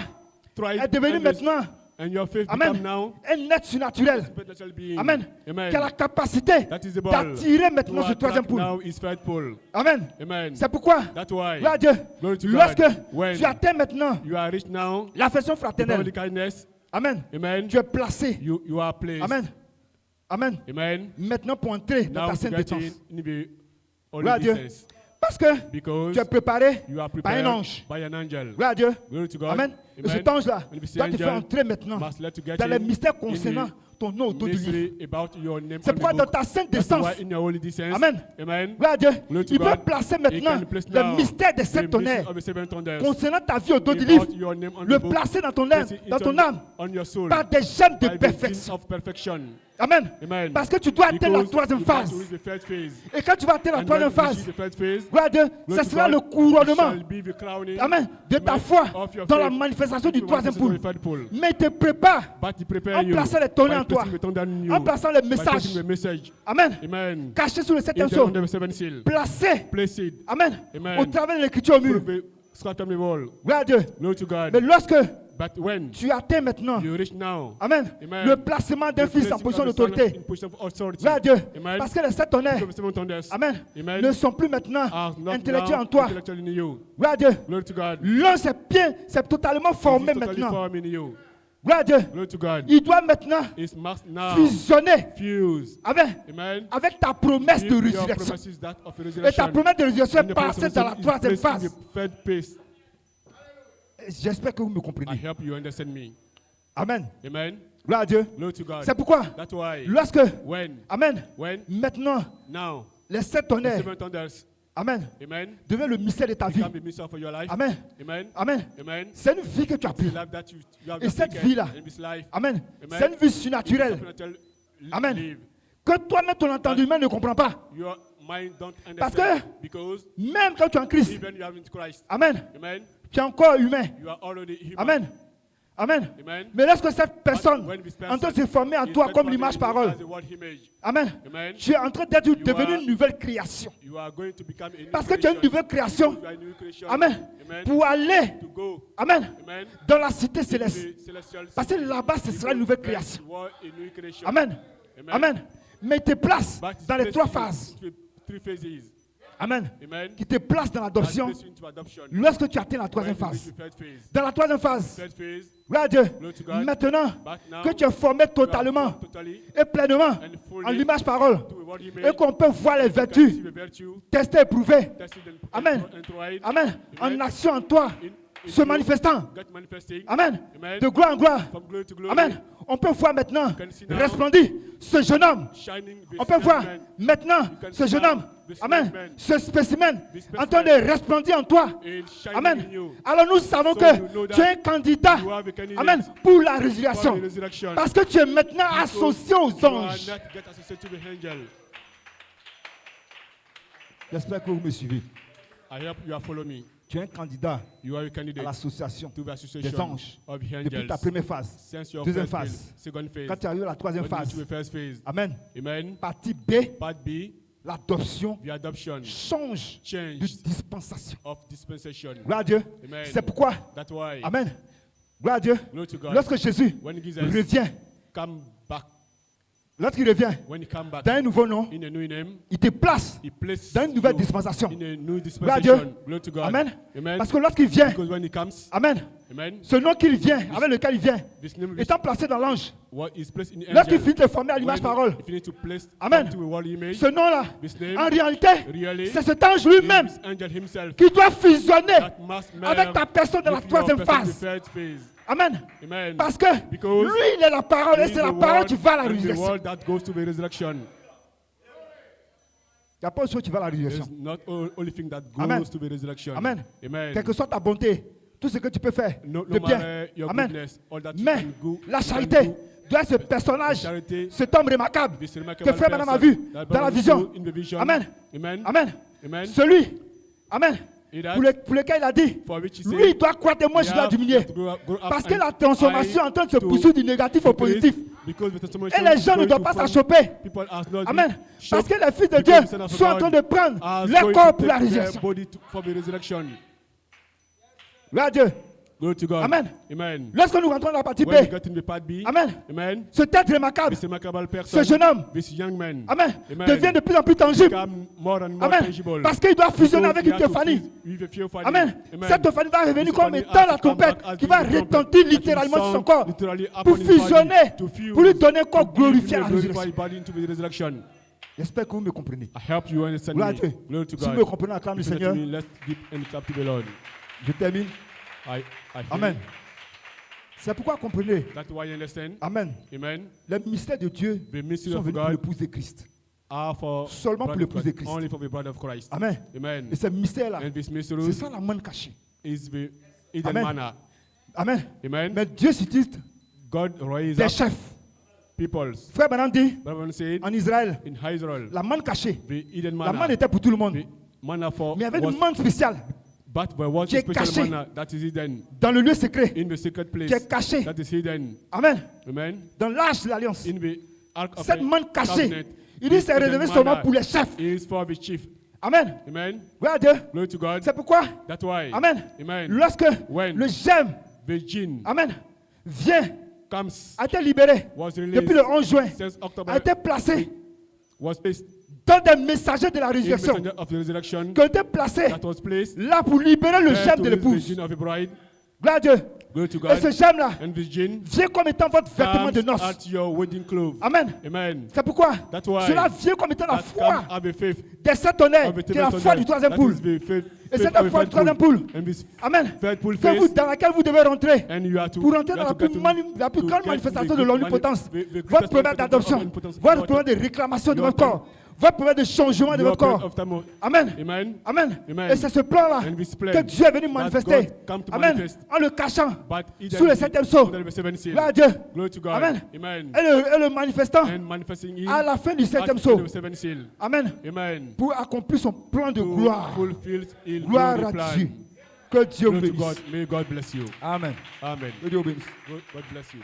trial est devenue and maintenant, and your faith Amen, become now un être surnaturel. supernatural being. Amen. Amen. Qui a la capacité That is the ball. d'attirer To maintenant ce troisième attract poule. now is third pole. Amen. Amen. C'est pourquoi, That's why gloire à Dieu, Glory to lorsque God. When tu atteins maintenant you are rich now, l'affection the fraternelle, brotherly kindness, Amen, amen, tu es placé, you are placed. Amen, Amen, Amen. maintenant pour entrer dans Now ta to sainte get défense. in the Gloire à holy Dieu. distance. Parce que Because tu es préparé you are par un prepared ange. by an angel. Gloire à Dieu. Glory to God. Amen. Et Amen. cet ange-là And this doit te faire angel entrer maintenant must let you get dans les in mystères in concernant the ton nom au dos du livre. mystery about your name C'est on the pourquoi dans book. ta sainte That's descente, why in your holy distance. Amen. Amen. Gloire à Dieu, Glory to il peut God. placer He maintenant can place le now mystère des the sept tonnerres mystery of the seven thunders. concernant ta vie au dos du About livre, your name on le the book. placer dans ton âme, Place it dans ton on- âme on your soul. par des gemmes de By the perfection. gifts of perfection. Amen. Amen. Parce que tu dois atteindre la Because troisième you got phase. to reach the third phase. Et quand tu vas atteindre la And troisième when you phase, reach the third phase, gloire à Dieu, glory ce to sera God, le couronnement, shall be the crowning, Amen, de ta amen, foi of your dans la faith, manifestation du into troisième manifestation poule. of the third pole. Mais il te prépare But he prepare en you plaçant les tonnerres en by toi, placing the thunder in you, en plaçant les by messages, placing the message. Amen, Amen. cachés sous le septième Into sceau, under the seven seal. placés, Place it. Amen, Amen. au travers de l'écriture au mur. Through the script on the wall. Gloire à Dieu. Glory to God. Mais lorsque But when tu atteins maintenant, you reach now, Amen, Amen, le placement d'un the fils en placing position of the son d'autorité, in position of authority. gloire à Dieu, Amen. parce que les sept tonnerres, Because the seven thunders, Amen, Amen, ne sont plus maintenant are not intellectuels now en toi. intellectual in you. Gloire à Dieu. Glory to God. L'un c'est totalement formé It is totally maintenant. formed in you. Gloire à Dieu. Glory to God. Il doit maintenant It must now fusionner fuse. avec, Amen. avec ta promesse de Your résurrection. promises that of Et ta resurrection. promesse de résurrection And est the promise passée of dans la resurrection troisième is placed phase. in the third phase. J'espère que vous me I comprenez. help you understand me. Amen. Amen. Gloire à Dieu. Glory to God. C'est pourquoi, That's why lorsque, when Amen, when maintenant, now les sept the tonnerres seven thunders Amen. Amen. Devient le mystère de ta vie. Become the mystery for your life. Amen. Amen. Amen. Amen. C'est une vie que tu as The pris. life that you have Et cette taken vie-là, in this life. Amen. Amen. C'est une vie surnaturelle. Supernatural Amen. live. Que toi-même, ton entendement ne comprend pas. Your mind don't Parce understand. que Because même quand tu es en Christ, even you are in Christ. Amen, Amen. tu es encore humain. You are already human. Amen. Amen. Amen. Mais lorsque cette personne When this est en train de person se former en is toi comme transformed l'image in parole, as a word image, Amen, Amen. tu es en train d'être devenu are- une nouvelle création. You are going to become a new Parce que tu es une creation. nouvelle création. You are a new creation. Amen. Amen. Pour aller, To go. Amen, Amen. dans la cité To céleste. the celestial Parce que city. là-bas, ce sera une nouvelle création. You are a new creation. Amen. Amen. Amen. Mais il te place But it's dans les placed trois in phases. three phases. Amen. Amen. Qui te place dans l'adoption That places you into adoption. lorsque tu atteins la When troisième you reach phase. the third phase. Dans la troisième phase, Third phase. gloire à Dieu, Glory to God. maintenant But now, que tu es formé you are totalement formed totally et pleinement and fully en l'image parole to a word image. et qu'on peut voir les You can vertus see the virtue, testées et prouvées. tested and Amen. and tried. Amen. En Amen. action en toi, In se you, manifestant. get manifesting. Amen. Amen. De gloire en gloire. From glory to glory. Amen. On peut voir maintenant can see now resplendir ce jeune homme. Shining On peut voir man maintenant can ce see jeune now homme. this Amen. man. Ce spécimen This en train de resplendir en toi. is shining Amen. in you. Alors nous savons So que you know that tu es un candidat. you have a candidate Amen. Pour la For résurrection. the resurrection. Parce que tu es maintenant associé aux You are anges. not get associated with angel. J'espère que vous me suivez. I hope you are following me. Tu es un candidat You are a à candidate l'association to the association des anges of the depuis ta angels. première phase. Since your Deuxième first phase. phase, second phase, Quand tu arrives à la troisième when you phase. to the first phase. Amen. Amen. Partie B, Part B, l'adoption the adoption, change de change dispensation. of dispensation. Gloire à Dieu. Amen. C'est pourquoi, That's why, Amen. Gloire à Dieu. glory to God, Lorsque Jésus when Jesus revient, come back, lorsqu'il revient when he come back dans un nouveau nom, in a new name, il te place he places dans une nouvelle you dispensation. in a new Gloire à Dieu. dispensation. Glory to God. Amen. Amen. Parce que lorsqu'il vient, Because when he comes, Amen, amen, ce nom qu'il vient, avec lequel il vient, this name étant placé dans l'ange, what is placed in the lorsqu'il angel. finit de former à l'image When parole, if you need to place Amen. to a word image, ce nom-là, this name, en réalité, really, c'est cet ange lui-même this angel himself qui doit fusionner that must avec ta personne dans la with your troisième person in the phase. third phase. Amen. Amen. Parce que Because lui, il est la parole et He is c'est la the parole word qui va à la and the résurrection. word that goes to the resurrection. Il n'y a pas autre chose qui va à la résurrection. There's not only thing that goes Amen. to the resurrection. Amen. Amen. Quelle que soit ta bonté, tout ce que tu peux faire No de bien. matter your Amen. goodness, all that you Mais can go, la you can charité do, doit être ce personnage, charity, cet homme remarquable this que remarkable frère Madame a person vu that dans la brother vision. saw in the vision. Amen. Amen. Amen. Amen. Celui, Amen, He that pour lequel il a dit, for which he lui said, il doit croître et moi je "You dois have diminuer. to grow up Parce que and la transformation I est en train de se to poursuivre du négatif au increase, positif. because the transformation Et les gens is ne going doivent to pas from s'achoper. people as not Amen. be Parce shocked que les fils de because Dieu the Son of sont en train God de prendre are leur going corps to pour la take their résurrection. body for the resurrection. Gloire à Dieu. Glory to God. Amen. Amen. Lorsque nous rentrons dans la partie B, When we get in the part B, Amen, amen, ce tête remarquable, this remarkable person, ce jeune homme, this young man, Amen, Amen. devient de plus en plus tangible. become more and more Amen. tangible. Parce qu'il doit fusionner Because avec he une has to théophanie. fuse with a theophany. Amen. Amen. Cette théophanie va revenir This comme theophany étant has la to come trompette back as qui va being the trumpet retentir that will littéralement sur son sound corps literally pour upon his body, fusionner, to fuse, pour lui donner un corps to give glorifié à him la a résurrection. glorified body into the resurrection. J'espère que vous me comprenez. I help you understand Gloire à me. Dieu. Glory to Si vous God. me comprenez, acclame le If you Seigneur. let me, let's give and clap to the Lord. Je termine. I Amen. C'est pourquoi comprenez. That's why you understand. Amen. Amen. Les mystères de Dieu The mystery sont of venus pour God l'épouse de Christ. are for Seulement pour bride of l'épouse de Christ, Christ. only for the bride of Christ. Amen. Amen. Et ces mystères-là, And this c'est mystery ça la main cachée. is the hidden Amen. manna. Amen. Amen. Mais Dieu suscite God raised des up chefs. peoples. Frère Branham dit, Brother said en Israël, in Israel, la manne cachée, the hidden la manne manna, était pour tout le monde. the manna for Mais il y avait was, une manne spéciale but there was qui a est special cachée. manna that is hidden dans le lieu secret, in the secret place qui est cachée. that is hidden. Amen. Amen. Dans l'arche de l'alliance. In the ark of Cette the manne cachée, covenant, il dit this c'est hidden réservé seulement manna pour les chefs. is for the chief. Amen. Amen. Gloire à Dieu. Glory to God. C'est pourquoi, That's why. Amen, Amen. lorsque When le gemme, the jinn Amen, vient, comes, a été libéré was depuis released le 11 juin, since October, a été placé was placed dans des messagers de la in résurrection, messenger of the resurrection qui ont été placés that was placed là pour libérer le there gemme to de release the l'épouse. jinn of a bride. Gloire à Dieu. Glory to Et God. ce gemme-là And this jinn vient comme étant votre vêtement de comes noces. at your wedding clothes. Amen. Amen. C'est pourquoi That's why cela vient comme étant la that foi comes of the faith des sept honneurs, of the qui est la foi du troisième that poule. is the faith Et faith cette of a foi, faithful. troisième poule. And this Amen. faithful Que vous, faith. dans laquelle vous devez rentrer. And you are to, Pour rentrer you dans have la to plus, get to- la plus to grande get manifestation the de great l'omnipotence. the greatest Votre première manifestation of d'adoption. omnipotence. Votre première de réclamation de votre corps. Votre première de changement de Your votre plan corps. of time. Amen. Amen. Amen. Amen. Et c'est ce plan-là And this plan que Dieu est venu that manifester. God come to Amen. manifest. En le cachant But he sous le that septième is sceau. under the seventh seal. Gloire à Dieu. Glory to God. Amen. Amen. Et le manifestant And manifesting in à la fin du septième at sceau. the seventh seal. Amen. Amen. Pour accomplir son plan de To gloire. fulfill his Gloire glory à plan. Dieu. Que Dieu vous Glory to bénisse. God. May God bless you. Amen. Amen. Que Dieu vous bénisse. God bless you.